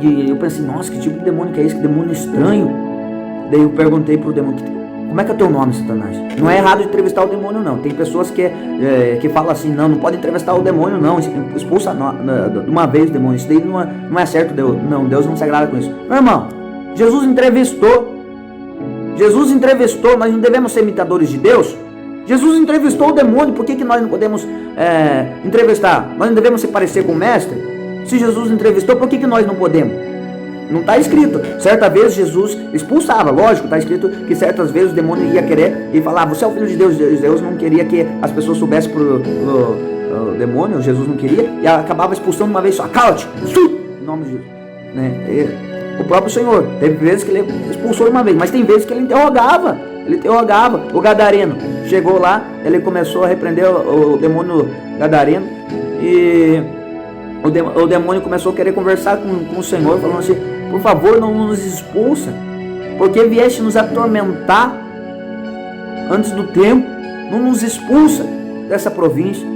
E eu pensei: nossa, que tipo de demônio que é esse? Que demônio estranho. Daí eu perguntei pro demônio, como é que é o teu nome, Satanás? Não é errado entrevistar o demônio, não. Tem pessoas que falam assim, não pode entrevistar o demônio, não. Expulsa de uma vez o demônio. Isso daí não é certo, Deus. Não, Deus não se agrada com isso. Meu irmão, Jesus entrevistou, nós não devemos ser imitadores de Deus. Jesus entrevistou o demônio, por que nós não podemos entrevistar? Nós não devemos se parecer com o mestre? Se Jesus entrevistou, por que nós não podemos? Não está escrito. Certa vez Jesus expulsava, lógico, está escrito que certas vezes o demônio ia querer e falar, você é o filho de Deus. Deus não queria que as pessoas soubessem pro demônio, Jesus não queria, e acabava expulsando uma vez só, cala-te, em nome de Jesus. Né? O próprio Senhor, teve vezes que ele expulsou uma vez, mas tem vezes que ele interrogava o gadareno. Chegou lá, ele começou a repreender o demônio gadareno, e o demônio começou a querer conversar com o Senhor, falando assim, por favor, não nos expulsa, porque vieste nos atormentar antes do tempo, não nos expulsa dessa província.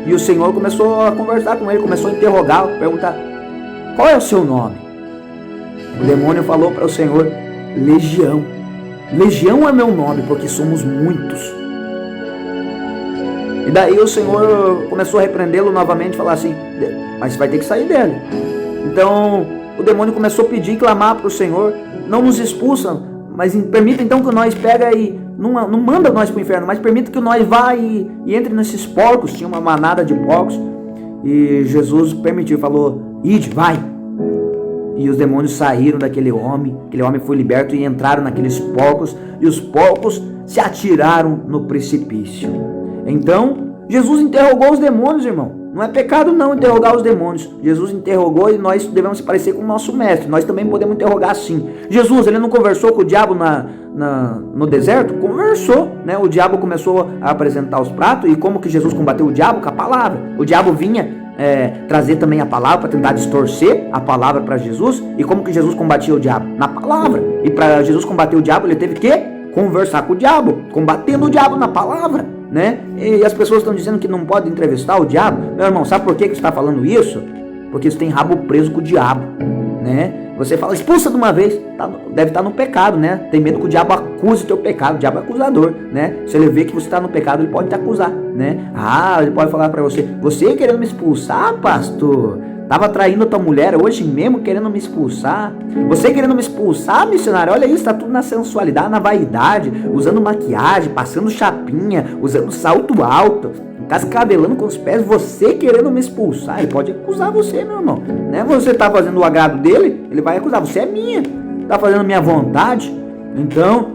E o Senhor começou a conversar com ele, começou a interrogá-lo, perguntar, qual é o seu nome? O demônio falou para o Senhor, Legião. Legião é meu nome, porque somos muitos. E daí o Senhor começou a repreendê-lo novamente, falar assim, mas você vai ter que sair dele. Então o demônio começou a pedir e clamar para o Senhor, não nos expulsa, mas permita então que nós pega e não manda nós para o inferno, mas permita que nós vá e entre nesses porcos. Tinha uma manada de porcos e Jesus permitiu, falou, ide, vai. E os demônios saíram daquele homem, aquele homem foi liberto e entraram naqueles porcos, e os porcos se atiraram no precipício. Então, Jesus interrogou os demônios, irmão. Não é pecado não interrogar os demônios. Jesus interrogou e nós devemos se parecer com o nosso mestre. Nós também podemos interrogar assim. Jesus, ele não conversou com o diabo no deserto? Conversou, né? O diabo começou a apresentar os pratos. E como que Jesus combateu o diabo? Com a palavra. O diabo vinha trazer também a palavra para tentar distorcer a palavra para Jesus. E como que Jesus combatia o diabo? Na palavra. E para Jesus combater o diabo, ele teve que conversar com o diabo, combatendo o diabo na palavra, né? E as pessoas estão dizendo que não pode entrevistar o diabo. Meu irmão, sabe por que você está falando isso? Porque você tem rabo preso com o diabo, né? Você fala, expulsa de uma vez, deve estar no pecado, né? Tem medo que o diabo acuse o teu pecado. O diabo é acusador, né? Se ele vê que você está no pecado, ele pode te acusar, né? Ele pode falar para você, você querendo me expulsar, pastor? Tava traindo a tua mulher hoje mesmo, querendo me expulsar. Você querendo me expulsar, missionário? Olha isso, tá tudo na sensualidade, na vaidade, usando maquiagem, passando chapinha, usando salto alto, cascabelando com os pés. Você querendo me expulsar, ele pode acusar você, meu irmão, né? Você tá fazendo o agrado dele, ele vai acusar, você é minha, tá fazendo a minha vontade, então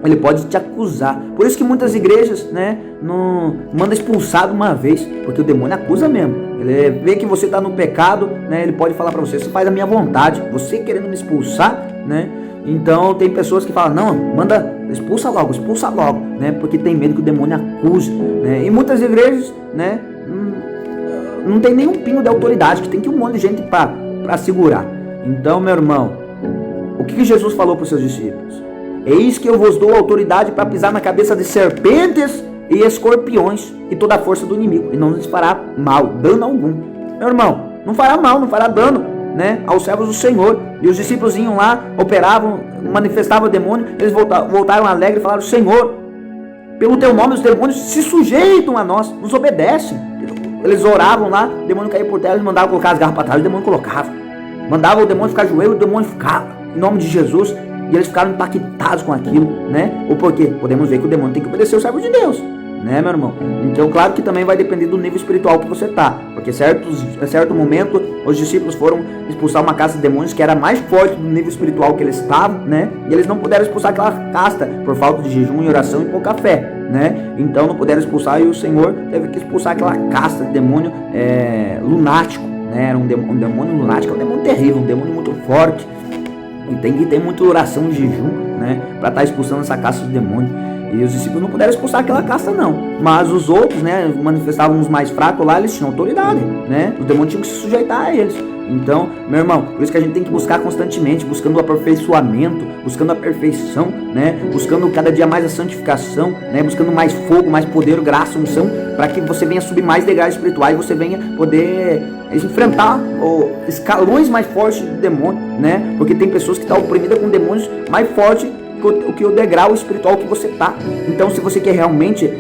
ele pode te acusar. Por isso que muitas igrejas, né, não manda expulsar de uma vez, porque o demônio acusa mesmo. Ele vê que você está no pecado, né, ele pode falar para você, você faz a minha vontade, você querendo me expulsar, né? Então tem pessoas que falam, não, manda, expulsa logo, né? Porque tem medo que o demônio acuse, né? E muitas igrejas, né, não tem nenhum pingo de autoridade, que tem que um monte de gente para segurar. Então, meu irmão, o que Jesus falou para os seus discípulos? Eis que eu vos dou autoridade para pisar na cabeça de serpentes e escorpiões e toda a força do inimigo, e não lhes fará mal, dano algum. Meu irmão, não fará mal, não fará dano, né, aos servos do Senhor. E os discípulos iam lá, operavam, manifestavam o demônio, eles voltaram alegres e falaram, Senhor, pelo teu nome os demônios se sujeitam a nós, nos obedecem. Eles oravam lá, o demônio caía por terra, eles mandavam colocar as garras para trás, o demônio colocava. Mandava o demônio ficar de joelho, o demônio ficava, em nome de Jesus. E eles ficaram impactados com aquilo, né? O porquê? Podemos ver que o demônio tem que obedecer o servo de Deus, né, meu irmão? Então, claro que também vai depender do nível espiritual que você tá, porque em certo momento os discípulos foram expulsar uma casta de demônios que era mais forte do nível espiritual que eles estavam, né? E eles não puderam expulsar aquela casta por falta de jejum e oração e pouca fé, né? Então não puderam expulsar, e o Senhor teve que expulsar aquela casta de demônio lunático, né? Era um demônio lunático, é um demônio terrível, um demônio muito forte. E tem que ter muita oração e jejum, né, para estar expulsando essa casta de demônio. E os discípulos não puderam expulsar aquela casta não. Mas os outros, né, manifestavam os mais fracos lá, eles tinham autoridade, né? Os demônios tinham que se sujeitar a eles. Então, meu irmão, por isso que a gente tem que buscar constantemente, buscando o aperfeiçoamento, buscando a perfeição, né? Buscando cada dia mais a santificação, né? Buscando mais fogo, mais poder, graça, unção, para que você venha subir mais degraus espirituais, você venha poder enfrentar escalões mais fortes do demônio, né? Porque tem pessoas que estão oprimidas com demônios mais fortes o degrau espiritual que você está. Então, se você quer realmente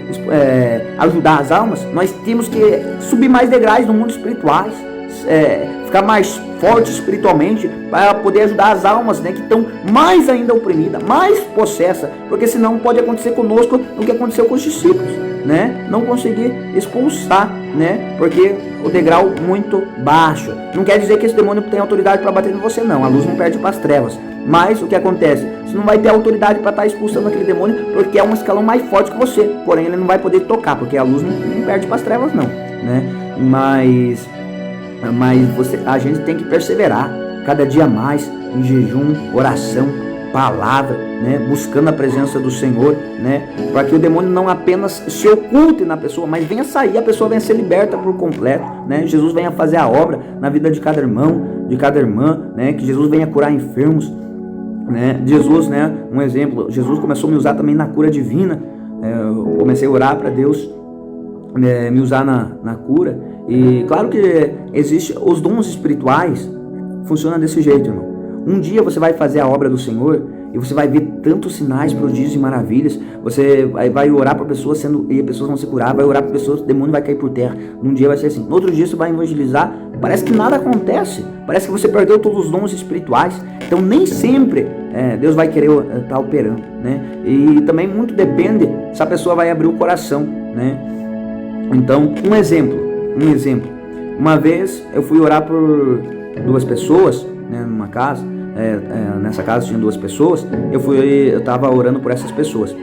ajudar as almas, nós temos que subir mais degraus no mundo espiritual, ficar mais forte espiritualmente para poder ajudar as almas, né, que estão mais ainda oprimidas, mais possessas, porque senão pode acontecer conosco o que aconteceu com os discípulos, né? Não conseguir expulsar, né? Porque o degrau muito baixo. Não quer dizer que esse demônio tem autoridade para bater em você, não. A luz não perde para as trevas. Mas o que acontece? Você não vai ter autoridade para estar expulsando aquele demônio, porque é um escalão mais forte que você. Porém, ele não vai poder tocar, porque a luz não perde para as trevas, não, né? Mas a gente tem que perseverar cada dia mais em jejum, oração, palavra, né, buscando a presença do Senhor, né, para que o demônio não apenas se oculte na pessoa, mas venha sair, a pessoa venha ser liberta por completo, né, Jesus venha fazer a obra na vida de cada irmão, de cada irmã, né, que Jesus venha curar enfermos, né, Jesus, né, um exemplo, Jesus começou a me usar também na cura divina, eu comecei a orar para Deus me usar na cura, e claro que existe os dons espirituais, funciona desse jeito, irmão. Um dia você vai fazer a obra do Senhor e você vai ver tantos sinais, prodígios e maravilhas. Você vai orar para pessoas e as pessoas vão se curar, vai orar para pessoas, o demônio vai cair por terra. Num dia vai ser assim. No outro dia você vai evangelizar, parece que nada acontece. Parece que você perdeu todos os dons espirituais. Então nem sempre Deus vai querer estar operando, né? E também muito depende se a pessoa vai abrir o coração, né? Então, um exemplo. Uma vez eu fui orar por 2 pessoas, né, numa casa. Nessa casa tinha 2 pessoas. Eu estava orando por essas pessoas.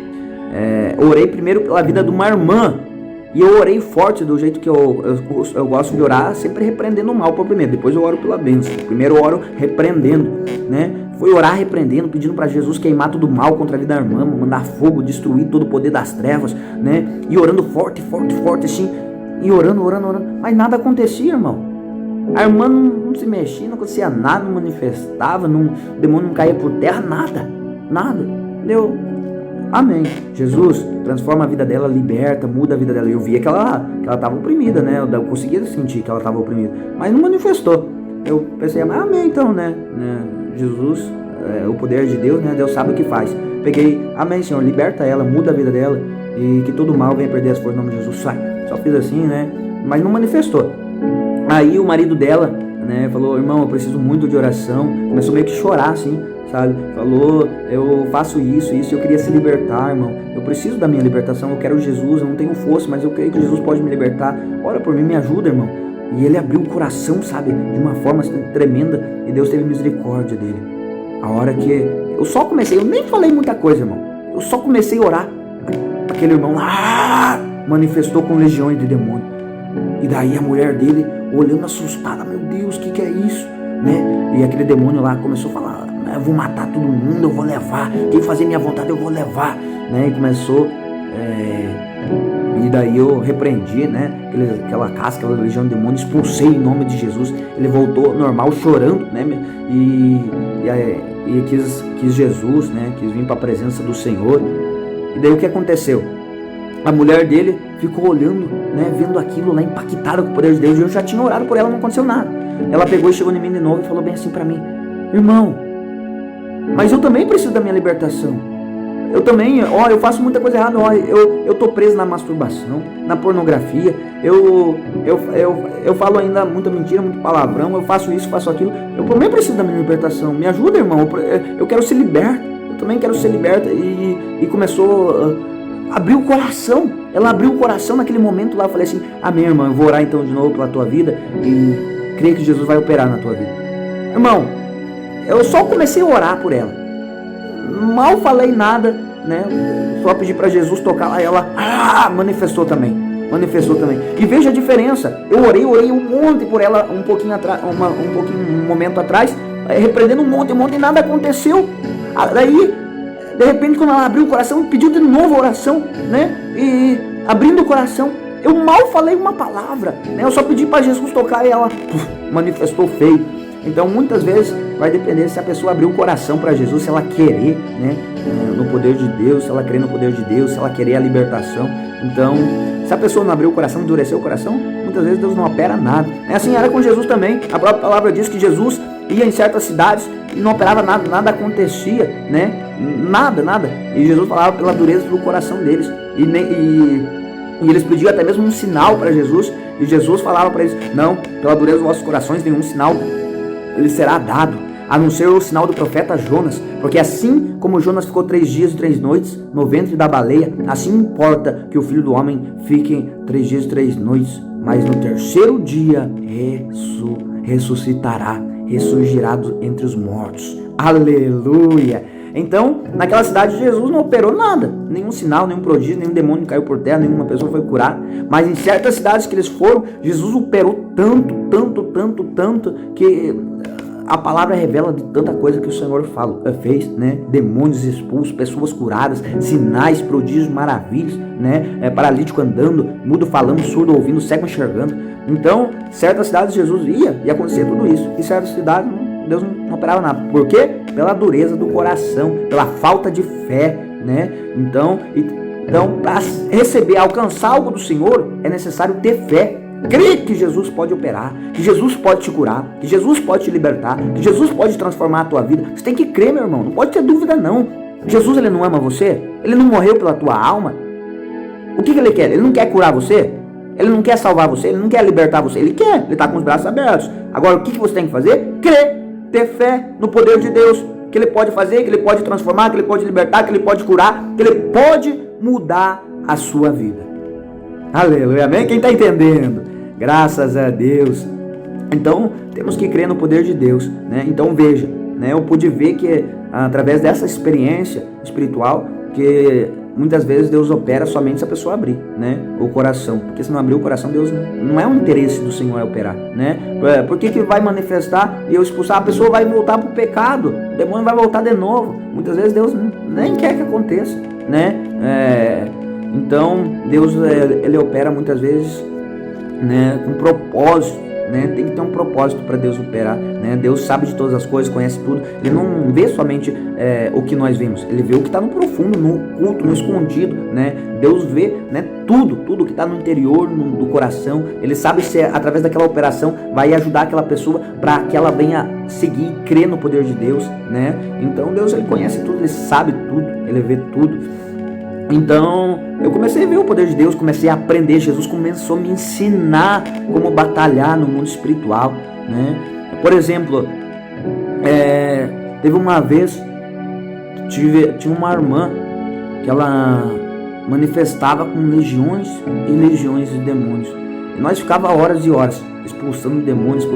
Orei primeiro pela vida de uma irmã. E eu orei forte do jeito que eu gosto de orar, sempre repreendendo o mal por primeiro. Depois eu oro pela bênção. Primeiro eu oro repreendendo, né? Fui orar repreendendo, pedindo para Jesus queimar todo o mal contra a vida da irmã, mandar fogo, destruir todo o poder das trevas, né? E orando forte assim. E orando. Mas nada acontecia, irmão. A irmã não se mexia, não acontecia nada, não manifestava, o demônio não caía por terra, nada. Deu. Amém. Jesus transforma a vida dela, liberta, muda a vida dela. Eu via que ela estava oprimida, né? Eu conseguia sentir que ela estava oprimida, mas não manifestou. Eu pensei, amém então, né? Jesus, o poder de Deus, né? Deus sabe o que faz. Peguei, amém, Senhor, liberta ela, muda a vida dela e que todo mal venha perder as forças no nome de Jesus. Sai. Só fiz assim, né? Mas não manifestou. Aí o marido dela, né, falou, irmão, eu preciso muito de oração. Começou meio que chorar, assim, sabe? Falou, eu faço isso, eu queria se libertar, irmão. Eu preciso da minha libertação, eu quero Jesus, eu não tenho força, mas eu creio que Jesus pode me libertar. Ora por mim, me ajuda, irmão. E ele abriu o coração, sabe, de uma forma tremenda, e Deus teve misericórdia dele. A hora que eu só comecei, eu nem falei muita coisa, irmão. Eu só comecei a orar. Aquele irmão lá manifestou com legiões de demônio. E daí a mulher dele olhando assustada, meu Deus, o que é isso, né? E aquele demônio lá começou a falar, eu vou matar todo mundo, eu vou levar, quem fazer minha vontade eu vou levar, né? E começou, e daí eu repreendi, né? Aquela casca, aquela legião de demônio, expulsei em nome de Jesus. Ele voltou normal, chorando, né? E quis Jesus, né? Quis vir para a presença do Senhor. E daí o que aconteceu? A mulher dele ficou olhando, né, vendo aquilo lá, impactada com o poder de Deus. E eu já tinha orado por ela, não aconteceu nada. Ela pegou e chegou em mim de novo e falou bem assim pra mim, irmão, mas eu também preciso da minha libertação. Eu também, eu faço muita coisa errada, eu tô preso na masturbação, na pornografia, eu falo ainda muita mentira, muito palavrão, eu faço isso, faço aquilo. Eu também preciso da minha libertação. Me ajuda, irmão, eu quero ser liberto. Eu também quero ser liberta. E começou... abriu o coração, ela abriu o coração naquele momento lá. Eu falei assim, amém, irmão, eu vou orar então de novo pela tua vida e creio que Jesus vai operar na tua vida. Irmão, eu só comecei a orar por ela, mal falei nada, né? Só pedi para Jesus tocar lá, ela manifestou também. E veja a diferença, eu orei um monte por ela um pouquinho atrás, um momento atrás, repreendendo um monte e nada aconteceu. Daí de repente, quando ela abriu o coração, pediu de novo a oração, né? E abrindo o coração, eu mal falei uma palavra, né? Eu só pedi para Jesus tocar e ela manifestou feio. Então, muitas vezes, vai depender se a pessoa abrir o coração para Jesus, se ela querer, né? No poder de Deus, se ela crer no poder de Deus, se ela querer a libertação. Então, Se a pessoa não abrir o coração, endurecer o coração, muitas vezes Deus não opera nada. Assim era com Jesus também. A própria palavra diz que Jesus ia em certas cidades e não operava nada, nada acontecia, né? Nada. E Jesus falava pela dureza do coração deles. E eles pediam até mesmo um sinal para Jesus. E Jesus falava para eles: não, pela dureza dos vossos corações, nenhum sinal lhe será dado, a não ser o sinal do profeta Jonas. Porque assim como Jonas ficou 3 dias e 3 noites no ventre da baleia, assim importa que o Filho do Homem fique 3 dias e 3 noites, mas no terceiro dia ressuscitará, ressurgirá entre os mortos. Aleluia! Então, naquela cidade, Jesus não operou nada, nenhum sinal, nenhum prodígio, nenhum demônio caiu por terra, nenhuma pessoa foi curada. Mas em certas cidades que eles foram, Jesus operou tanto, que a palavra revela de tanta coisa que o Senhor fez, né? Demônios expulsos, pessoas curadas, sinais, prodígios, maravilhas, né? Paralítico andando, mudo falando, surdo ouvindo, cego enxergando. Então, certas cidades Jesus ia e acontecia tudo isso. E certas cidades Deus não operava nada. Por quê? Pela dureza do coração, pela falta de fé, né? Então para receber, alcançar algo do Senhor, é necessário ter fé. Crer que Jesus pode operar, que Jesus pode te curar, que Jesus pode te libertar, que Jesus pode transformar a tua vida. Você tem que crer, meu irmão, não pode ter dúvida não. Jesus, ele não ama você? Ele não morreu pela tua alma? O que ele quer? Ele não quer curar você? Ele não quer salvar você? Ele não quer libertar você? Ele quer, ele está com os braços abertos. Agora, o que você tem que fazer? Crer, ter fé no poder de Deus, que ele pode fazer, que ele pode transformar, que ele pode libertar, que ele pode curar, que ele pode mudar a sua vida. Aleluia, amém? Quem está entendendo? Graças a Deus. Então, temos que crer no poder de Deus, né? Então, veja, né? Eu pude ver que, através dessa experiência espiritual, que muitas vezes Deus opera somente se a pessoa abrir, né? O coração. Porque se não abrir o coração, Deus não é um interesse do Senhor operar, né? Por que vai manifestar e eu expulsar? A pessoa vai voltar para o pecado, o demônio vai voltar de novo. Muitas vezes Deus nem quer que aconteça, né? Então, Deus, ele opera muitas vezes, né, com propósito, né? Tem que ter um propósito para Deus operar, né? Deus sabe de todas as coisas, conhece tudo. Ele não vê somente o que nós vemos, ele vê o que está no profundo, no oculto, no escondido, né? Deus vê, né, tudo que está no interior, do coração. Ele sabe se através daquela operação vai ajudar aquela pessoa para que ela venha seguir e crer no poder de Deus, né? Então Deus, ele conhece tudo, ele sabe tudo, ele vê tudo. Então, eu comecei a ver o poder de Deus, comecei a aprender. Jesus começou a me ensinar como batalhar no mundo espiritual, né? Por exemplo, teve uma vez, tinha uma irmã que ela manifestava com legiões e legiões de demônios. E nós ficava horas e horas expulsando demônios,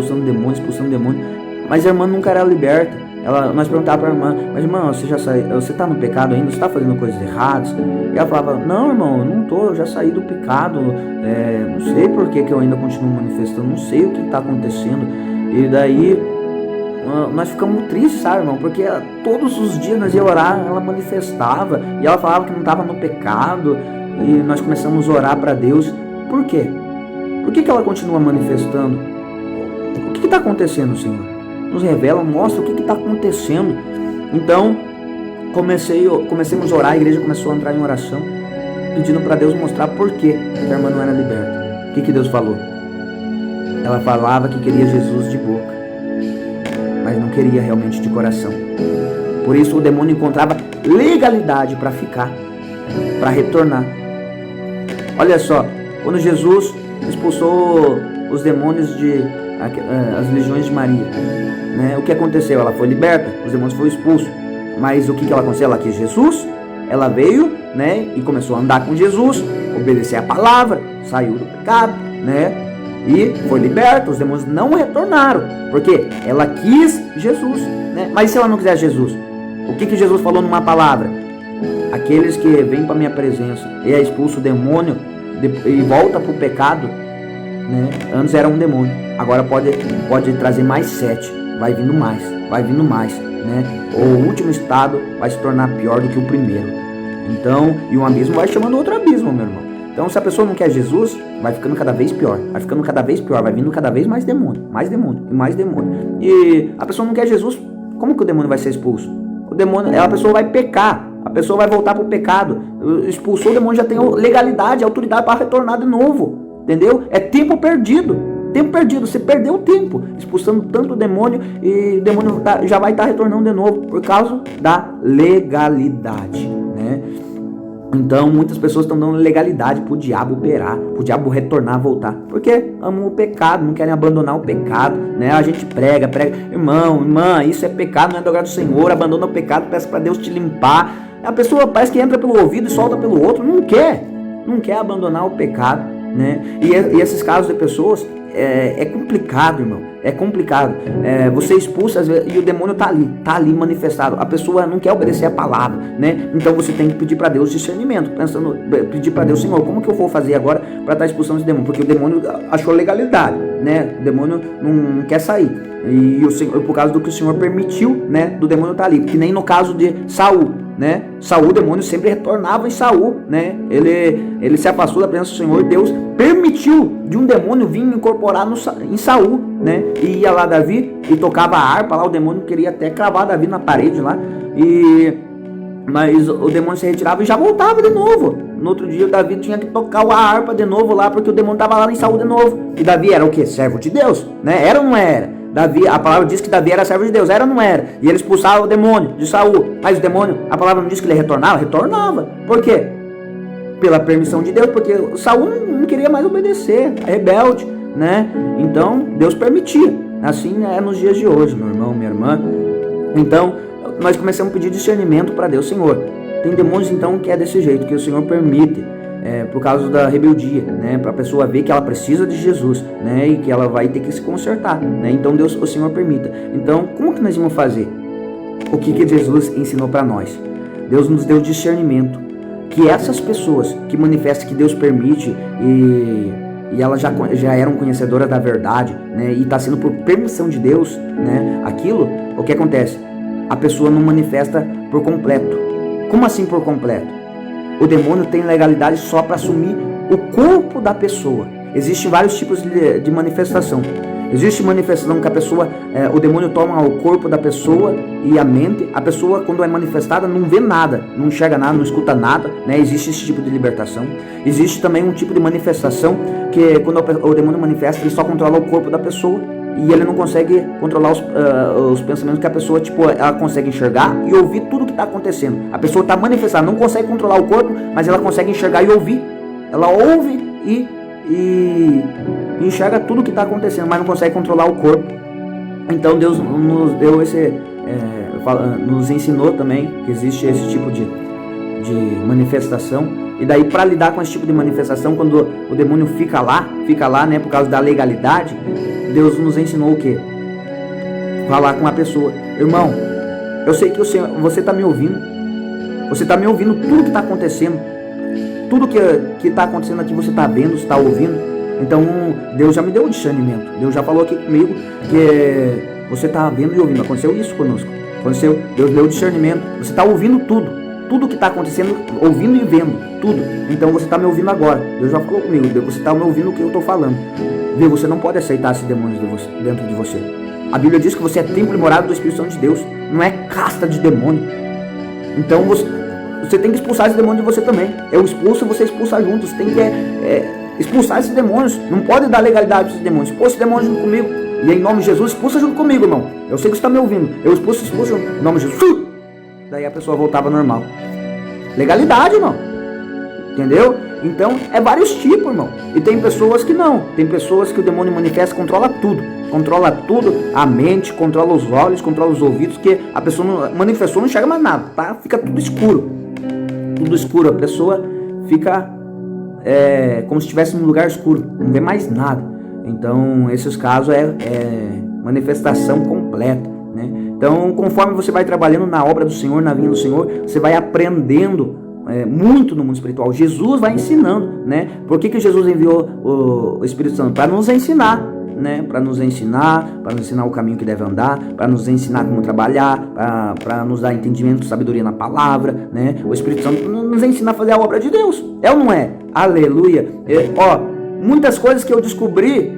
mas a irmã nunca era liberta. Nós perguntava para a irmã: mas irmã, você está no pecado ainda? Você está fazendo coisas erradas? E ela falava: não, irmão, eu não estou, eu já saí do pecado, não sei por que eu ainda continuo manifestando, não sei o que está acontecendo. E daí nós ficamos tristes, sabe, irmão? Porque todos os dias nós ia orar, ela manifestava, e ela falava que não estava no pecado, e nós começamos a orar para Deus. Por quê? Por que ela continua manifestando? O que está acontecendo, Senhor? Nos revela, mostra o que está acontecendo. Então, comecemos a orar, a igreja começou a entrar em oração, pedindo para Deus mostrar por que a irmã não era liberta. O que Deus falou? Ela falava que queria Jesus de boca, mas não queria realmente de coração. Por isso o demônio encontrava legalidade para ficar, para retornar. Olha só, quando Jesus expulsou os demônios as legiões de Maria, né? O que aconteceu? Ela foi liberta, os demônios foram expulsos. Mas o que ela aconteceu? Ela quis Jesus, ela veio, né? E começou a andar com Jesus, obedecer a palavra, saiu do pecado, né? E foi liberta, os demônios não retornaram, porque ela quis Jesus, né? Mas se ela não quiser Jesus, o que Jesus falou numa palavra? Aqueles que vêm para minha presença e expulsam o demônio e volta para o pecado, né? Antes era um demônio, agora pode trazer mais 7, vai vindo mais, né? O último estado vai se tornar pior do que o primeiro. Então, e um abismo vai chamando outro abismo, meu irmão. Então, se a pessoa não quer Jesus, vai ficando cada vez pior, vai vindo cada vez mais demônio, e mais demônio. E a pessoa não quer Jesus, como que o demônio vai ser expulso? A pessoa vai pecar, a pessoa vai voltar para o pecado. Expulsou o demônio, já tem legalidade, autoridade para retornar de novo, entendeu? É tempo perdido, você perdeu o tempo, expulsando tanto o demônio, e o demônio já vai estar retornando de novo, por causa da legalidade, né? Então muitas pessoas estão dando legalidade para o diabo operar, para o diabo retornar, voltar, porque amam o pecado, não querem abandonar o pecado, né? A gente prega, irmão, irmã, isso é pecado, não é do agrado do Senhor, abandona o pecado, peça para Deus te limpar. A pessoa parece que entra pelo ouvido e solta pelo outro, não quer abandonar o pecado, né? E esses casos de pessoas, é complicado, irmão, é complicado. Você expulsa às vezes, e o demônio tá ali manifestado. A pessoa não quer obedecer a palavra, né? Então você tem que pedir para Deus discernimento, pedir para Deus, Senhor, como que eu vou fazer agora para estar expulsando esse demônio? Porque o demônio achou legalidade, né? O demônio não quer sair. E o Senhor, por causa do que o Senhor permitiu, né, do demônio estar ali, que nem no caso de Saul, né? Saul, o demônio sempre retornava em Saul, né? Ele se afastou da presença do Senhor. Deus permitiu de um demônio vir incorporar em Saul, né? E ia lá Davi e tocava a harpa lá, o demônio queria até cravar Davi na parede lá, mas o demônio se retirava e já voltava de novo. No outro dia o Davi tinha que tocar a harpa de novo lá, porque o demônio estava lá em Saul de novo. E Davi era o quê? Servo de Deus, né? Era ou não era? Davi, a palavra diz que Davi era servo de Deus, era ou não era? E ele expulsava o demônio de Saul. Mas o demônio, a palavra não diz que ele retornava? Retornava. Por quê? Pela permissão de Deus, porque Saul não queria mais obedecer, é rebelde, né? Então Deus permitia. Assim é nos dias de hoje, meu irmão, minha irmã. Então nós começamos a pedir discernimento para Deus. Senhor, tem demônios então que é desse jeito, que o Senhor permite, por causa da rebeldia, né? Para a pessoa ver que ela precisa de Jesus, né? E que ela vai ter que se consertar, né? Então o Senhor permita. Então como que nós vamos fazer? O que Jesus ensinou para nós? Deus nos deu discernimento, que essas pessoas que manifestam que Deus permite e elas já eram conhecedoras da verdade, né? E está sendo por permissão de Deus, né? Aquilo, o que acontece? A pessoa não manifesta por completo. Como assim por completo? O demônio tem legalidade só para assumir o corpo da pessoa. Existem vários tipos de manifestação. Existe manifestação que a pessoa, o demônio toma o corpo da pessoa e a mente. A pessoa, quando é manifestada, não vê nada, não enxerga nada, não escuta nada, né? Existe esse tipo de libertação. Existe também um tipo de manifestação que quando o demônio manifesta, ele só controla o corpo da pessoa e ele não consegue controlar os pensamentos que a pessoa, ela consegue enxergar e ouvir tudo que está acontecendo. A pessoa está manifestada, não consegue controlar o corpo, mas ela consegue enxergar e ouvir. Ela ouve e enxerga tudo que está acontecendo, mas não consegue controlar o corpo. Então Deus nos deu nos ensinou também que existe esse tipo de manifestação. E daí, para lidar com esse tipo de manifestação, quando o demônio fica lá, né, por causa da legalidade, Deus nos ensinou o quê? Falar com a pessoa. Irmão, eu sei que você está me ouvindo. Você está me ouvindo tudo que está acontecendo. Tudo que está acontecendo aqui você está vendo, está ouvindo. Então Deus já me deu o discernimento. Deus já falou aqui comigo que você está vendo e ouvindo. Aconteceu isso conosco. Aconteceu. Deus deu o discernimento. Você está ouvindo tudo. Tudo que está acontecendo, ouvindo e vendo. Tudo. Então você está me ouvindo agora. Deus já falou comigo. Você está me ouvindo o que eu estou falando. Viu? Você não pode aceitar esses demônios dentro de você. A Bíblia diz que você é templo e morada do Espírito Santo de Deus. Não é casta de demônio. Então você tem que expulsar esse demônio de você também. Eu expulso, você expulsa junto. Você tem que expulsar esses demônios. Não pode dar legalidade para esses demônios. Expulsa esse demônio junto comigo. E em nome de Jesus, expulsa junto comigo, irmão. Eu sei que você está me ouvindo. Eu expulso junto. Em nome de Jesus. Daí a pessoa voltava normal. Legalidade, irmão. Entendeu? Então, é vários tipos, irmão. E tem pessoas que não. Tem pessoas que o demônio manifesta, controla tudo. Controla tudo, a mente, controla os olhos, controla os ouvidos, que a pessoa não manifestou, não enxerga mais nada, tá? Fica tudo escuro. Tudo escuro. A pessoa fica como se estivesse num lugar escuro. Não vê mais nada. Então, esses casos é manifestação completa, né? Então, conforme você vai trabalhando na obra do Senhor, na vinha do Senhor, você vai aprendendo muito no mundo espiritual. Jesus vai ensinando, né? Por que Jesus enviou o Espírito Santo? Para nos ensinar, né? Para nos ensinar o caminho que deve andar, para nos ensinar como trabalhar, para nos dar entendimento, sabedoria na palavra, né? O Espírito Santo nos ensina a fazer a obra de Deus. É ou não é? Aleluia! Muitas coisas que eu descobri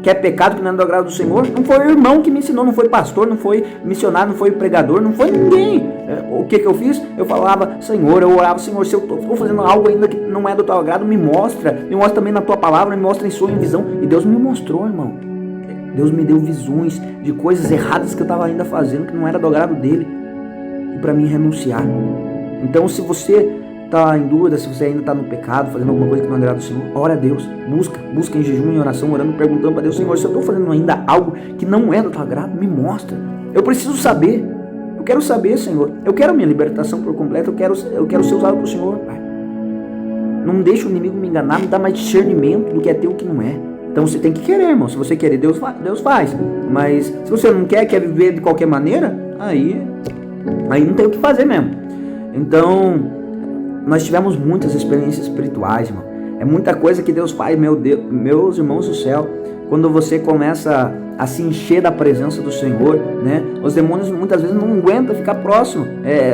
que é pecado, que não é do agrado do Senhor, não foi o irmão que me ensinou, não foi pastor, não foi missionário, não foi pregador, não foi ninguém. O que eu fiz? Eu falava, Senhor, eu orava, Senhor, se eu estou fazendo algo ainda que não é do teu agrado, me mostra também na tua palavra, me mostra em sonho, em visão. E Deus me mostrou, irmão. Deus me deu visões de coisas erradas que eu estava ainda fazendo, que não era do agrado dele, e para mim renunciar. Então, se você está em dúvida, se você ainda está no pecado, fazendo alguma coisa que não agrada ao Senhor, ora a Deus, busca em jejum, em oração, orando, perguntando para Deus, Senhor, se eu estou fazendo ainda algo que não é do teu agrado, me mostra. Eu preciso saber. Eu quero saber, Senhor. Eu quero minha libertação por completo. Eu quero ser usado pelo Senhor, Pai. Não deixa o inimigo me enganar, me dá mais discernimento do que é teu e o que não é. Então você tem que querer, irmão. Se você querer, Deus faz. Mas se você não quer viver de qualquer maneira, aí não tem o que fazer mesmo. Então, nós tivemos muitas experiências espirituais, irmão. É muita coisa que Deus faz, meu Deus, meus irmãos do céu. Quando você começa a se encher da presença do Senhor, né? Os demônios muitas vezes não aguentam ficar próximo.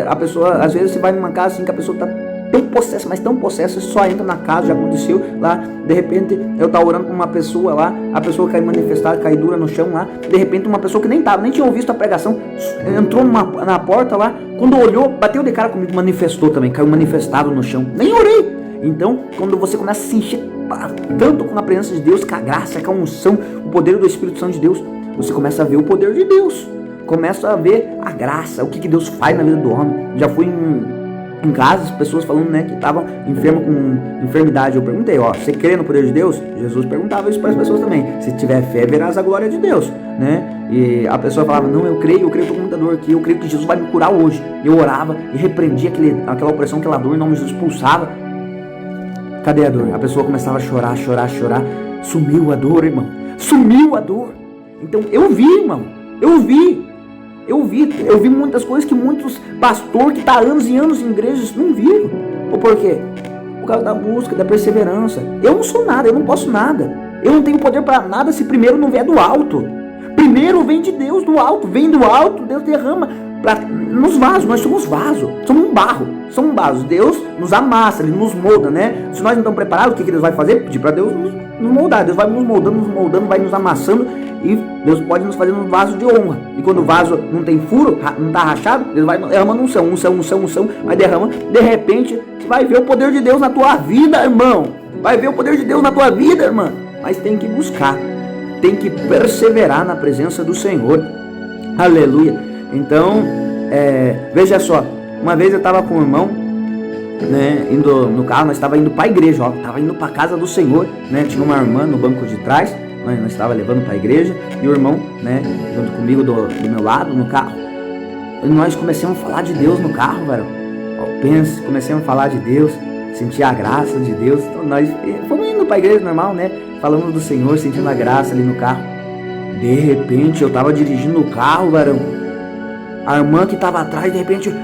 A pessoa, às vezes você vai numa casa assim que a pessoa está tão possessa, mas tão possessa, só entra na casa, já aconteceu lá, de repente eu tava orando com uma pessoa lá, a pessoa caiu manifestada, caiu dura no chão lá, de repente uma pessoa que nem tinha ouvido a pregação, entrou na porta lá, quando olhou, bateu de cara comigo, manifestou também, caiu manifestado no chão, nem orei. Então, quando você começa a se encher tanto com a presença de Deus, com a graça, com a unção, o poder do Espírito Santo de Deus, você começa a ver o poder de Deus, começa a ver a graça, o que Deus faz na vida do homem. Já fui em casa, as pessoas falando, né, que estavam enfermas com enfermidade. Eu perguntei, você crê no poder de Deus? Jesus perguntava isso para as pessoas também. Se tiver fé, verás a glória de Deus, né? E a pessoa falava, não, eu creio, estou com muita dor aqui, eu creio que Jesus vai me curar hoje. Eu orava e repreendia aquela opressão, aquela dor, em nome de Jesus, expulsava. Cadê a dor? A pessoa começava a chorar. Sumiu a dor, irmão. Sumiu a dor. Então eu vi, irmão. Eu vi muitas coisas que muitos pastores que estão há anos e anos em igrejas não viram. Ou por quê? Por causa da busca, da perseverança. Eu não sou nada, eu não posso nada. Eu não tenho poder para nada se primeiro não vier do alto. Primeiro vem de Deus, do alto. Vem do alto, Deus derrama nos vasos. Nós somos vaso, somos um barro. Somos vasos. Deus nos amassa, Ele nos molda, né? Se nós não estamos preparados, o que Deus vai fazer? Pedir para Deus nos moldar. Deus vai nos moldando, vai nos amassando. E Deus pode nos fazer um vaso de honra. E quando o vaso não tem furo, não está rachado, Deus vai derramando unção, vai derramando. De repente, você vai ver o poder de Deus na tua vida, irmão. Vai ver o poder de Deus na tua vida, irmã. Mas tem que buscar, tem que perseverar na presença do Senhor. Aleluia. Então, veja só. Uma vez eu estava com um irmão, né, indo no carro, nós estávamos indo para a igreja, estava indo para a casa do Senhor, né? Tinha uma irmã no banco de trás. Nós estávamos levando para a igreja e o irmão, né, junto comigo do meu lado no carro. E nós começamos a falar de Deus no carro, velho. Começamos a falar de Deus, sentir a graça de Deus. Então nós fomos indo para a igreja normal, né, falando do Senhor, sentindo a graça ali no carro. De repente eu estava dirigindo o carro, velho. A irmã que estava atrás, de repente,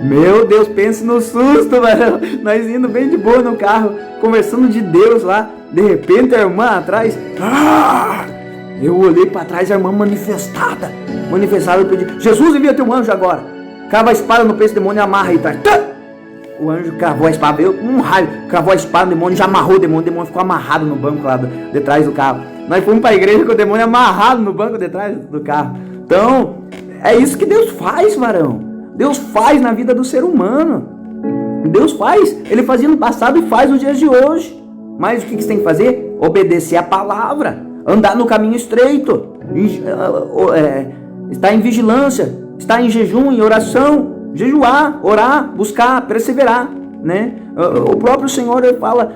meu Deus, pense no susto, velho. Nós indo bem de boa no carro, conversando de Deus lá. De repente a irmã atrás, eu olhei para trás, a irmã manifestada, eu pedi, Jesus, envia teu anjo agora, crava a espada no peito do demônio e amarra aí atrás. O anjo cravou a espada, veio com um raio, cravou a espada no demônio, já amarrou o demônio ficou amarrado no banco lá de trás do carro. Nós fomos para a igreja com o demônio amarrado no banco de trás do carro. Então, é isso que Deus faz, varão. Deus faz na vida do ser humano. Deus faz, Ele fazia no passado e faz nos dias de hoje. Mas o que você tem que fazer? Obedecer a palavra, andar no caminho estreito, estar em vigilância, estar em jejum, em oração, jejuar, orar, buscar, perseverar, né? O próprio Senhor, Ele fala,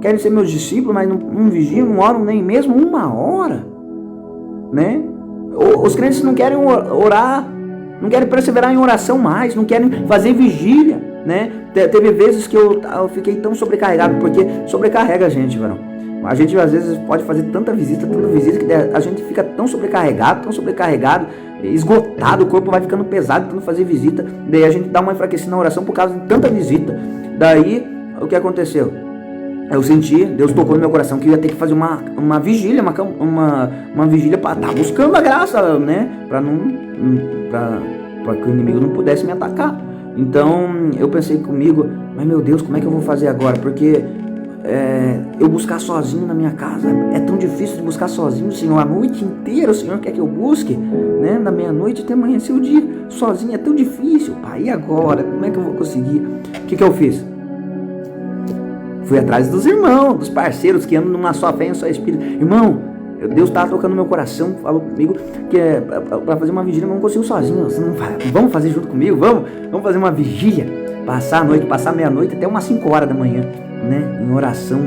querem ser meus discípulos, mas não vigiam, não oram nem mesmo uma hora, né? Os crentes não querem orar, não querem perseverar em oração mais, não querem fazer vigília, né? Teve vezes que eu fiquei tão sobrecarregado, porque sobrecarrega a gente, varão. A gente às vezes pode fazer tanta visita, que a gente fica tão sobrecarregado, esgotado, o corpo vai ficando pesado tentando fazer visita, daí a gente dá uma enfraquecida na oração por causa de tanta visita. Daí, o que aconteceu? Eu senti, Deus tocou no meu coração que eu ia ter que fazer uma vigília, uma vigília para estar buscando a graça, né? Para que o inimigo não pudesse me atacar. Então eu pensei comigo, mas meu Deus, como é que eu vou fazer agora? Porque eu buscar sozinho na minha casa. É tão difícil de buscar sozinho, Senhor, a noite inteira o Senhor quer que eu busque, né? Da meia-noite até amanhecer o dia, sozinho é tão difícil, Pai, e agora? Como é que eu vou conseguir? O que eu fiz? Fui atrás dos irmãos, dos parceiros que andam numa só fé e um só espírito. Irmão, Deus estava tocando no meu coração, falou comigo que para fazer uma vigília eu não consigo sozinho. Você não vai, vamos fazer junto comigo? Vamos fazer uma vigília, passar a noite, passar meia-noite até umas 5 horas da manhã, né? Em oração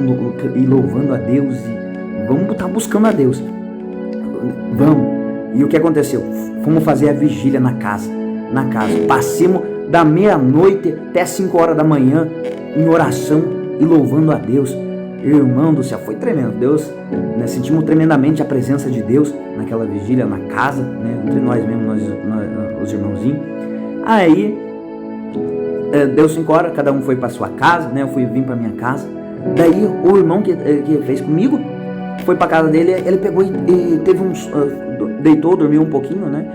e louvando a Deus, e vamos estar buscando a Deus. Vamos. E o que aconteceu? Fomos fazer a vigília na casa. Passemos da meia-noite até 5 horas da manhã em oração e louvando a Deus. Irmão do céu, foi tremendo. Deus, né, sentimos tremendamente a presença de Deus naquela vigília, na casa, né, entre nós mesmos, nós os irmãozinhos. Aí, deu 5 horas, cada um foi para sua casa, né, eu vim para minha casa. Daí, o irmão que fez comigo, foi para casa dele, ele pegou e teve deitou, dormiu um pouquinho, né.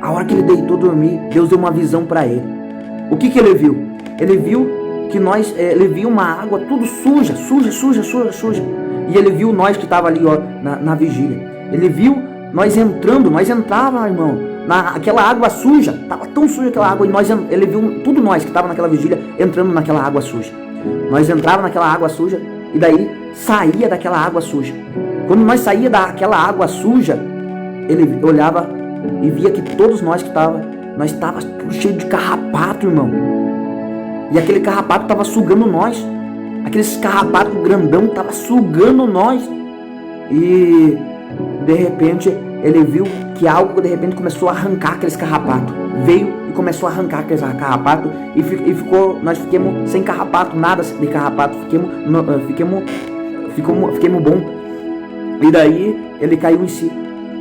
A hora que ele deitou, dormir, Deus deu uma visão para ele. O que ele viu? Ele viu que ele viu uma água tudo suja. E ele viu nós que estava ali, ó, na vigília. Ele viu nós entrava, irmão, naquela água suja. Tava tão suja aquela água, e ele viu tudo nós que estava naquela vigília entrando naquela água suja. Nós entrava naquela água suja e daí saía daquela água suja. Quando nós saía daquela água suja, ele olhava e via que todos nós que nós estava cheio de carrapato, irmão. E aquele carrapato estava sugando nós. Aqueles carrapato grandão estava sugando nós. E de repente ele viu que algo de repente começou a arrancar aqueles carrapatos. Veio e começou a arrancar aqueles carrapatos. E nós ficamos sem carrapato, nada de carrapato. Ficamos bom. E daí ele caiu em si.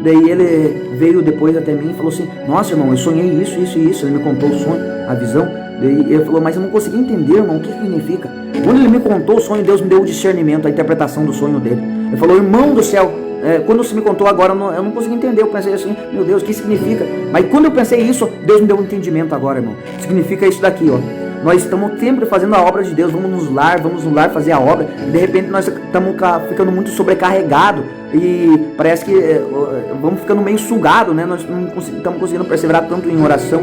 Daí ele veio depois até mim e falou assim: nossa, irmão, eu sonhei isso. Ele me contou o sonho, a visão. Daí ele falou: mas eu não consegui entender, irmão, o que significa. Quando ele me contou o sonho, Deus me deu o discernimento, a interpretação do sonho dele. Ele falou: irmão do céu, quando você me contou agora, eu não consegui entender. Eu pensei assim: meu Deus, o que significa? Mas quando eu pensei isso, Deus me deu um entendimento agora, irmão. Significa isso daqui, ó. Nós estamos sempre fazendo a obra de Deus, vamos no lar fazer a obra, e de repente nós estamos ficando muito sobrecarregados, e parece que vamos ficando meio sugados, né? Nós não estamos conseguindo perseverar tanto em oração,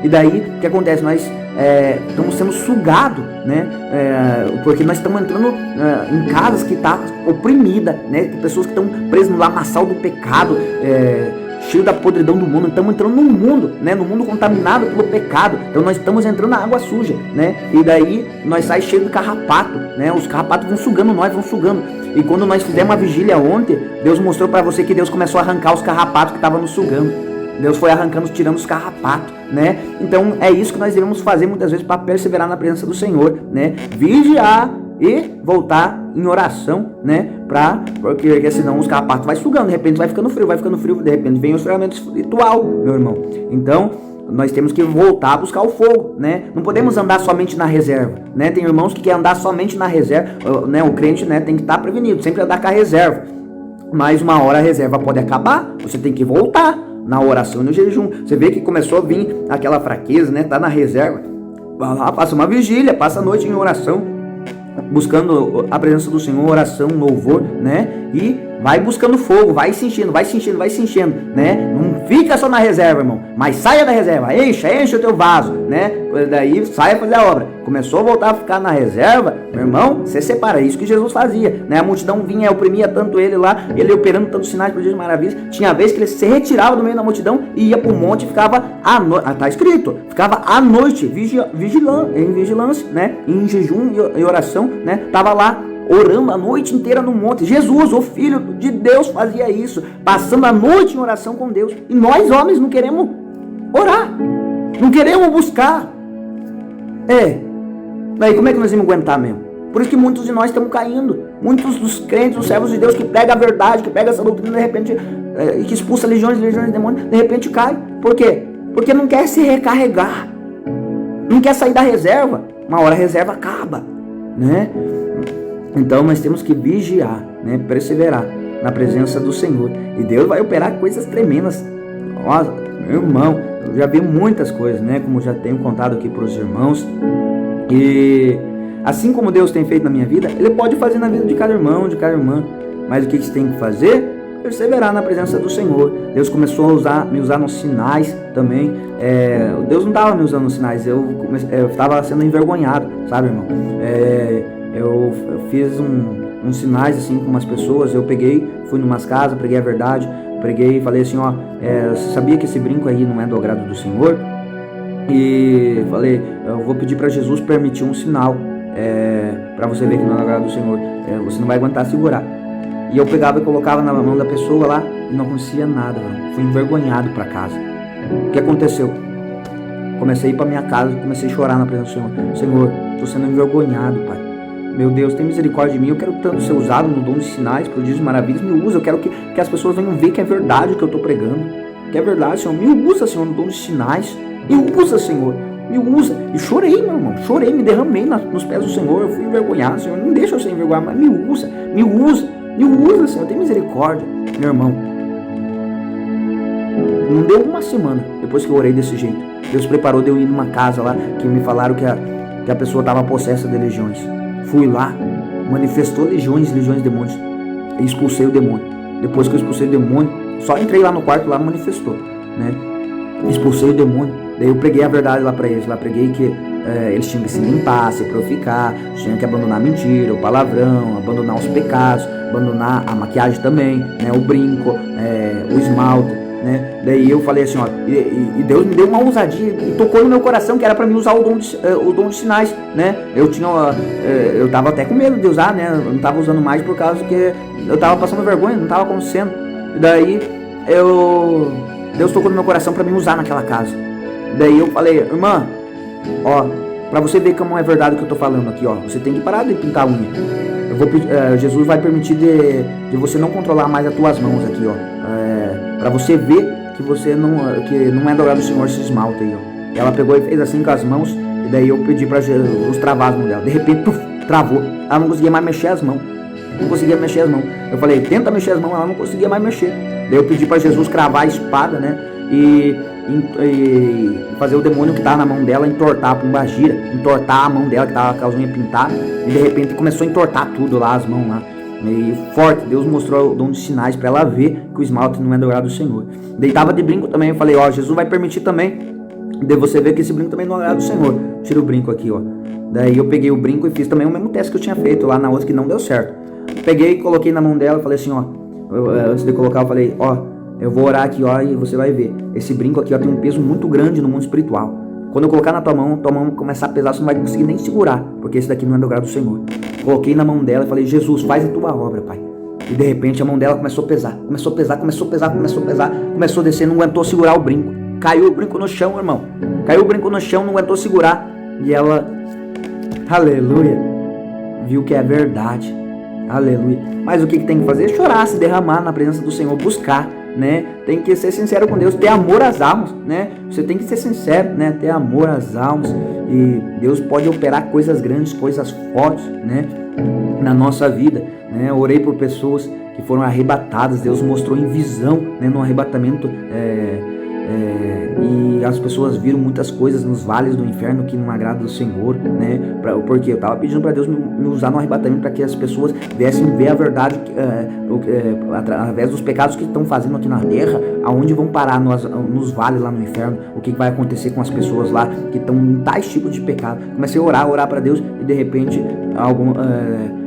e daí o que acontece? Nós estamos sendo sugados, né? Porque nós estamos entrando em casas que estão oprimidas, né? Pessoas que estão presas no lamaçal do pecado, cheio da podridão do mundo. Estamos entrando num mundo, né? No mundo contaminado pelo pecado. Então nós estamos entrando na água suja, né? E daí nós saímos cheios de carrapato, né? Os carrapatos vão sugando nós, E quando nós fizemos uma vigília ontem, Deus mostrou para você que Deus começou a arrancar os carrapatos que estavam nos sugando. Deus foi arrancando, tirando os carrapatos, né? Então é isso que nós devemos fazer muitas vezes para perseverar na presença do Senhor, né? Vigiar e voltar em oração, né? Porque senão os carrapatos vai sugando, de repente vai ficando frio, de repente vem o esfriamento espiritual, meu irmão. Então nós temos que voltar a buscar o fogo, né? Não podemos andar somente na reserva, né? Tem irmãos que querem andar somente na reserva, né? O crente, né, tem que estar prevenido, sempre andar com a reserva. Mas uma hora a reserva pode acabar, você tem que voltar na oração e no jejum. Você vê que começou a vir aquela fraqueza, né? Tá na reserva, vai lá, passa uma vigília, passa a noite em oração, buscando a presença do Senhor, oração, louvor, né? E vai buscando fogo, vai se enchendo, né? Não fica só na reserva, irmão, mas saia da reserva, enche o teu vaso, né? Daí saia fazer a obra. Começou a voltar a ficar na reserva, meu irmão, você separa. É isso que Jesus fazia, né? A multidão vinha, oprimia tanto ele lá, ele operando tantos sinais, prodígios e maravilhas. Tinha vez que ele se retirava do meio da multidão e ia pro monte e ficava à noite, tá escrito, ficava à noite, em vigilância, né? Em jejum e oração, né? Tava lá orando a noite inteira no monte. Jesus, o Filho de Deus, fazia isso, passando a noite em oração com Deus. E nós, homens, não queremos orar, não queremos buscar. Daí como é que nós vamos aguentar mesmo? Por isso que muitos de nós estamos caindo. Muitos dos crentes, dos servos de Deus, que pega a verdade, que pega essa doutrina, de repente, que expulsa legiões de demônios, de repente cai. Por quê? Porque não quer se recarregar, não quer sair da reserva. Uma hora a reserva acaba, né? Então nós temos que vigiar, né? Perseverar na presença do Senhor. E Deus vai operar coisas tremendas. Nossa, meu irmão, eu já vi muitas coisas, né? Como já tenho contado aqui para os irmãos. E Assim como Deus tem feito na minha vida, Ele pode fazer na vida de cada irmão, de cada irmã. Mas o que você tem que fazer? Perseverar na presença do Senhor. Deus começou a me usar nos sinais também. Deus não estava me usando nos sinais, eu estava sendo envergonhado, sabe, irmão? Eu fiz uns sinais assim com umas pessoas. Eu fui numas casas, preguei a verdade, preguei e falei assim, você sabia que esse brinco aí não é do agrado do Senhor? E falei, eu vou pedir para Jesus permitir um sinal para você ver que não é do agrado do Senhor. Você não vai aguentar segurar. E eu pegava e colocava na mão da pessoa lá e não acontecia nada, mano. Fui envergonhado para casa. O que aconteceu? Comecei a ir para minha casa, comecei a chorar na presença do Senhor. Senhor, estou sendo envergonhado, Pai. Meu Deus, tem misericórdia de mim. Eu quero tanto ser usado no dom de sinais, prodígios e maravilhas. Me usa. Eu quero que as pessoas venham ver que é verdade o que eu estou pregando. Que é verdade, Senhor. Me usa, Senhor, no dom de sinais. Me usa, Senhor. Me usa. E chorei, meu irmão. Chorei, me derramei nos pés do Senhor. Eu fui envergonhado, Senhor. Não deixa eu ser envergonhado, mas me usa. Me usa. Me usa, Senhor, tem misericórdia. Meu irmão, não deu uma semana depois que eu orei desse jeito. Deus preparou de eu ir numa casa lá, que me falaram que a pessoa estava possessa de legiões. Fui lá, manifestou legiões de demônios. E expulsei o demônio. Depois que eu expulsei o demônio, só entrei lá no quarto, lá manifestou, né? Expulsei o demônio. Daí eu preguei a verdade lá para eles. Lá preguei que eles tinham que se limpar, se purificar, tinham que abandonar a mentira, o palavrão, abandonar os pecados, abandonar a maquiagem também, né, o brinco, o esmalte, né. Daí eu falei assim, e Deus me deu uma ousadia e tocou no meu coração que era para mim usar o dom de sinais, né. Eu tava até com medo de usar, né, eu não tava usando mais por causa que eu tava passando vergonha, não tava acontecendo. E daí Deus tocou no meu coração para mim usar naquela casa. Daí eu falei, irmã, pra você ver como é verdade o que eu tô falando aqui, você tem que parar de pintar a unha. Jesus vai permitir de você não controlar mais as tuas mãos aqui, pra você ver que não é adorado o Senhor esse esmalte aí, Ela pegou e fez assim com as mãos, e daí eu pedi pra Jesus travar as mãos dela. De repente, travou. Ela não conseguia mais mexer as mãos. Não conseguia mexer as mãos. Eu falei, tenta mexer as mãos, ela não conseguia mais mexer. Daí eu pedi pra Jesus cravar a espada, né? E fazer o demônio que estava na mão dela entortar a pombagira, entortar a mão dela que estava com as unhas pintadas, e de repente começou a entortar tudo lá, as mãos lá, e forte. Deus mostrou o dom de sinais para ela ver que o esmalte não é do agrado do Senhor. Daí tava de brinco também, eu falei, Jesus vai permitir também de você ver que esse brinco também não é do agrado do Senhor. Tira o brinco aqui, Daí eu peguei o brinco e fiz também o mesmo teste que eu tinha feito lá na outra que não deu certo. Peguei, coloquei na mão dela e falei assim, antes de colocar eu falei, eu vou orar aqui, e você vai ver. Esse brinco aqui, tem um peso muito grande no mundo espiritual. Quando eu colocar na tua mão começar a pesar, você não vai conseguir nem segurar, porque esse daqui não é do agrado do Senhor. Coloquei na mão dela e falei, Jesus, faz a tua obra, Pai. E de repente a mão dela começou a pesar. Começou a descer, não aguentou segurar o brinco. Caiu o brinco no chão, irmão. Caiu o brinco no chão, não aguentou segurar. E ela, aleluia, viu que é verdade. Aleluia. Mas o que tem que fazer? Chorar, se derramar na presença do Senhor, buscar, né? Tem que ser sincero com Deus, ter amor às almas, né? Você tem que ser sincero, né? Ter amor às almas. E Deus pode operar coisas grandes, coisas fortes, né? Na nossa vida, né? Eu orei por pessoas que foram arrebatadas. Deus mostrou em visão, né? No arrebatamento, e as pessoas viram muitas coisas nos vales do inferno que não agrada do Senhor, né? Porque eu estava pedindo para Deus me usar no arrebatamento para que as pessoas viessem ver a verdade através dos pecados que estão fazendo aqui na terra, aonde vão parar nos vales lá no inferno, o que vai acontecer com as pessoas lá que estão em tais tipos de pecado. Comecei a orar para Deus e de repente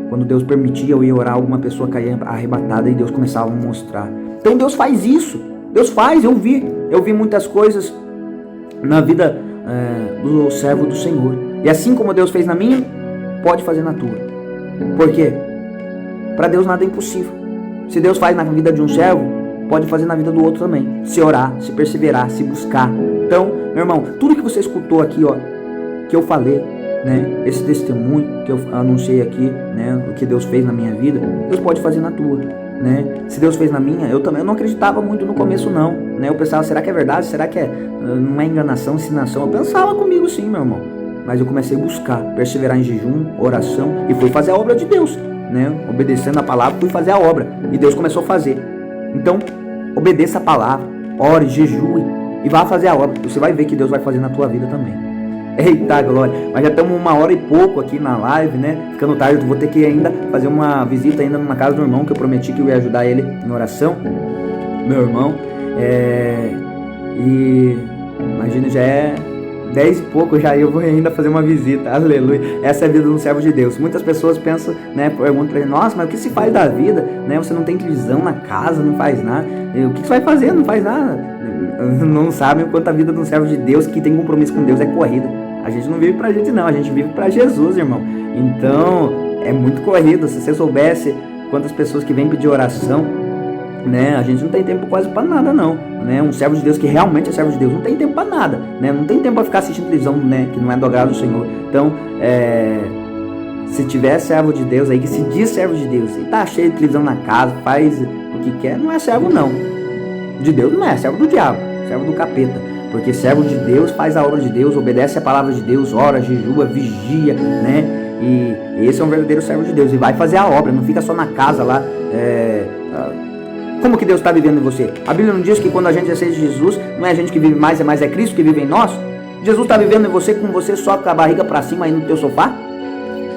quando Deus permitia eu ia orar, alguma pessoa caía arrebatada e Deus começava a mostrar. Então Deus faz isso. Deus faz, eu vi muitas coisas na vida do servo do Senhor. E assim como Deus fez na minha, pode fazer na tua. Por quê? Para Deus nada é impossível. Se Deus faz na vida de um servo, pode fazer na vida do outro também. Se orar, se perseverar, se buscar. Então, meu irmão, tudo que você escutou aqui, que eu falei, né, esse testemunho que eu anunciei aqui, né, o que Deus fez na minha vida, Deus pode fazer na tua. Né? Se Deus fez na minha, eu não acreditava muito no começo não, né? Eu pensava, será que é verdade? Será que não é enganação, ensinação? Eu pensava comigo sim, meu irmão. Mas eu comecei a buscar, perseverar em jejum, oração e fui fazer a obra de Deus, né? Obedecendo a palavra, fui fazer a obra e Deus começou a fazer. Então, obedeça a palavra, ore, jejue e vá fazer a obra. Você vai ver que Deus vai fazer na tua vida também. Eita glória, mas já estamos 1 hora e pouco aqui na live, né? Ficando tarde, eu vou ter que ainda fazer uma visita ainda na casa do irmão, que eu prometi que eu ia ajudar ele em oração, meu irmão. E imagina, já é 10 e pouco, já eu vou ainda fazer uma visita, aleluia. Essa é a vida de um servo de Deus. Muitas pessoas pensam, né, perguntam pra ele, nossa, mas o que se faz da vida, né? Você não tem televisão na casa, não faz nada. O que você vai fazer? Não faz nada. Não sabem o quanto a vida de um servo de Deus que tem compromisso com Deus é corrida. A gente não vive pra gente não, a gente vive pra Jesus, irmão. Então, é muito corrido. Se você soubesse quantas pessoas que vêm pedir oração, né? A gente não tem tempo quase pra nada não, né? Um servo de Deus que realmente é servo de Deus não tem tempo pra nada, né? Não tem tempo pra ficar assistindo televisão, né? Que não é do agrado do Senhor. Então, se tiver servo de Deus aí que se diz servo de Deus e tá cheio de televisão na casa, faz o que quer, não é servo não. De Deus não é, servo do diabo, servo do capeta. Porque servo de Deus faz a obra de Deus, obedece a palavra de Deus, ora, jejua, vigia, né? E esse é um verdadeiro servo de Deus e vai fazer a obra, não fica só na casa lá. Como que Deus está vivendo em você? A Bíblia não diz que quando a gente aceita Jesus, não é a gente que vive mais, é Cristo que vive em nós? Jesus está vivendo em você com você só com a barriga para cima aí no teu sofá?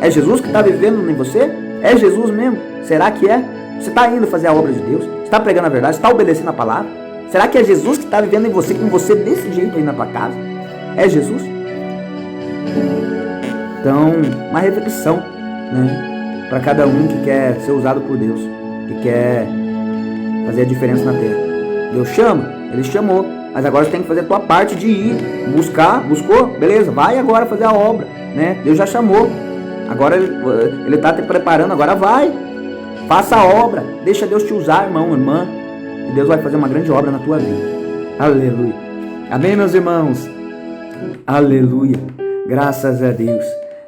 É Jesus que está vivendo em você? É Jesus mesmo? Será que é? Você está indo fazer a obra de Deus? Está pregando a verdade? Está obedecendo a palavra? Será que é Jesus que está vivendo em você com você desse jeito aí na tua casa? É Jesus? Então, uma reflexão, né? Para cada um que quer ser usado por Deus, que quer fazer a diferença na terra. Deus chama, Ele chamou, mas agora você tem que fazer a tua parte de ir, buscou, beleza, vai agora fazer a obra, né? Deus já chamou, agora Ele está te preparando, agora vai, faça a obra, deixa Deus te usar, irmão, irmã, e Deus vai fazer uma grande obra na tua vida. Aleluia. Amém, meus irmãos? Aleluia. Graças a Deus.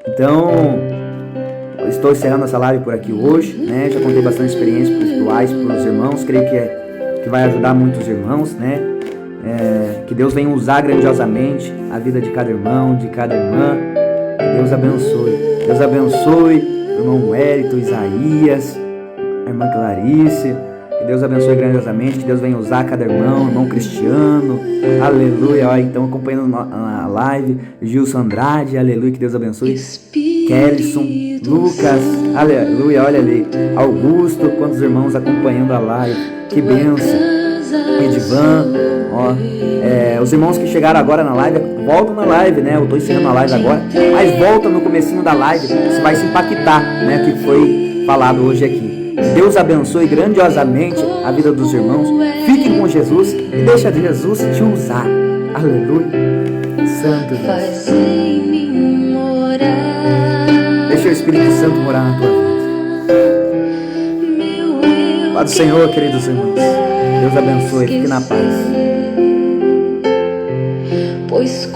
Então, eu estou encerrando essa live por aqui hoje, né? Já contei bastante experiências espirituais para os irmãos, creio que vai ajudar muitos irmãos, né? Que Deus venha usar grandiosamente a vida de cada irmão, de cada irmã. Que Deus abençoe. Deus abençoe o irmão Wellington, Isaías, a irmã Clarice. Que Deus abençoe grandiosamente, que Deus venha usar cada irmão, irmão Cristiano, aleluia. Ó, então acompanhando a live, Gilson Andrade, aleluia, que Deus abençoe. Kelson, Lucas, aleluia, olha ali, Augusto, quantos irmãos acompanhando a live, que bênção. Edivan, ó, os irmãos que chegaram agora na live, voltam na live, né? Eu tô ensinando a live agora, mas volta no comecinho da live, você vai se impactar, né? O que foi falado hoje aqui. Deus abençoe grandiosamente a vida dos irmãos. Fique com Jesus e deixa Jesus te usar. Aleluia. Santo Deus. Deixa o Espírito Santo morar na tua vida. Paz do Senhor, queridos irmãos. Deus abençoe. Fique na paz. Pois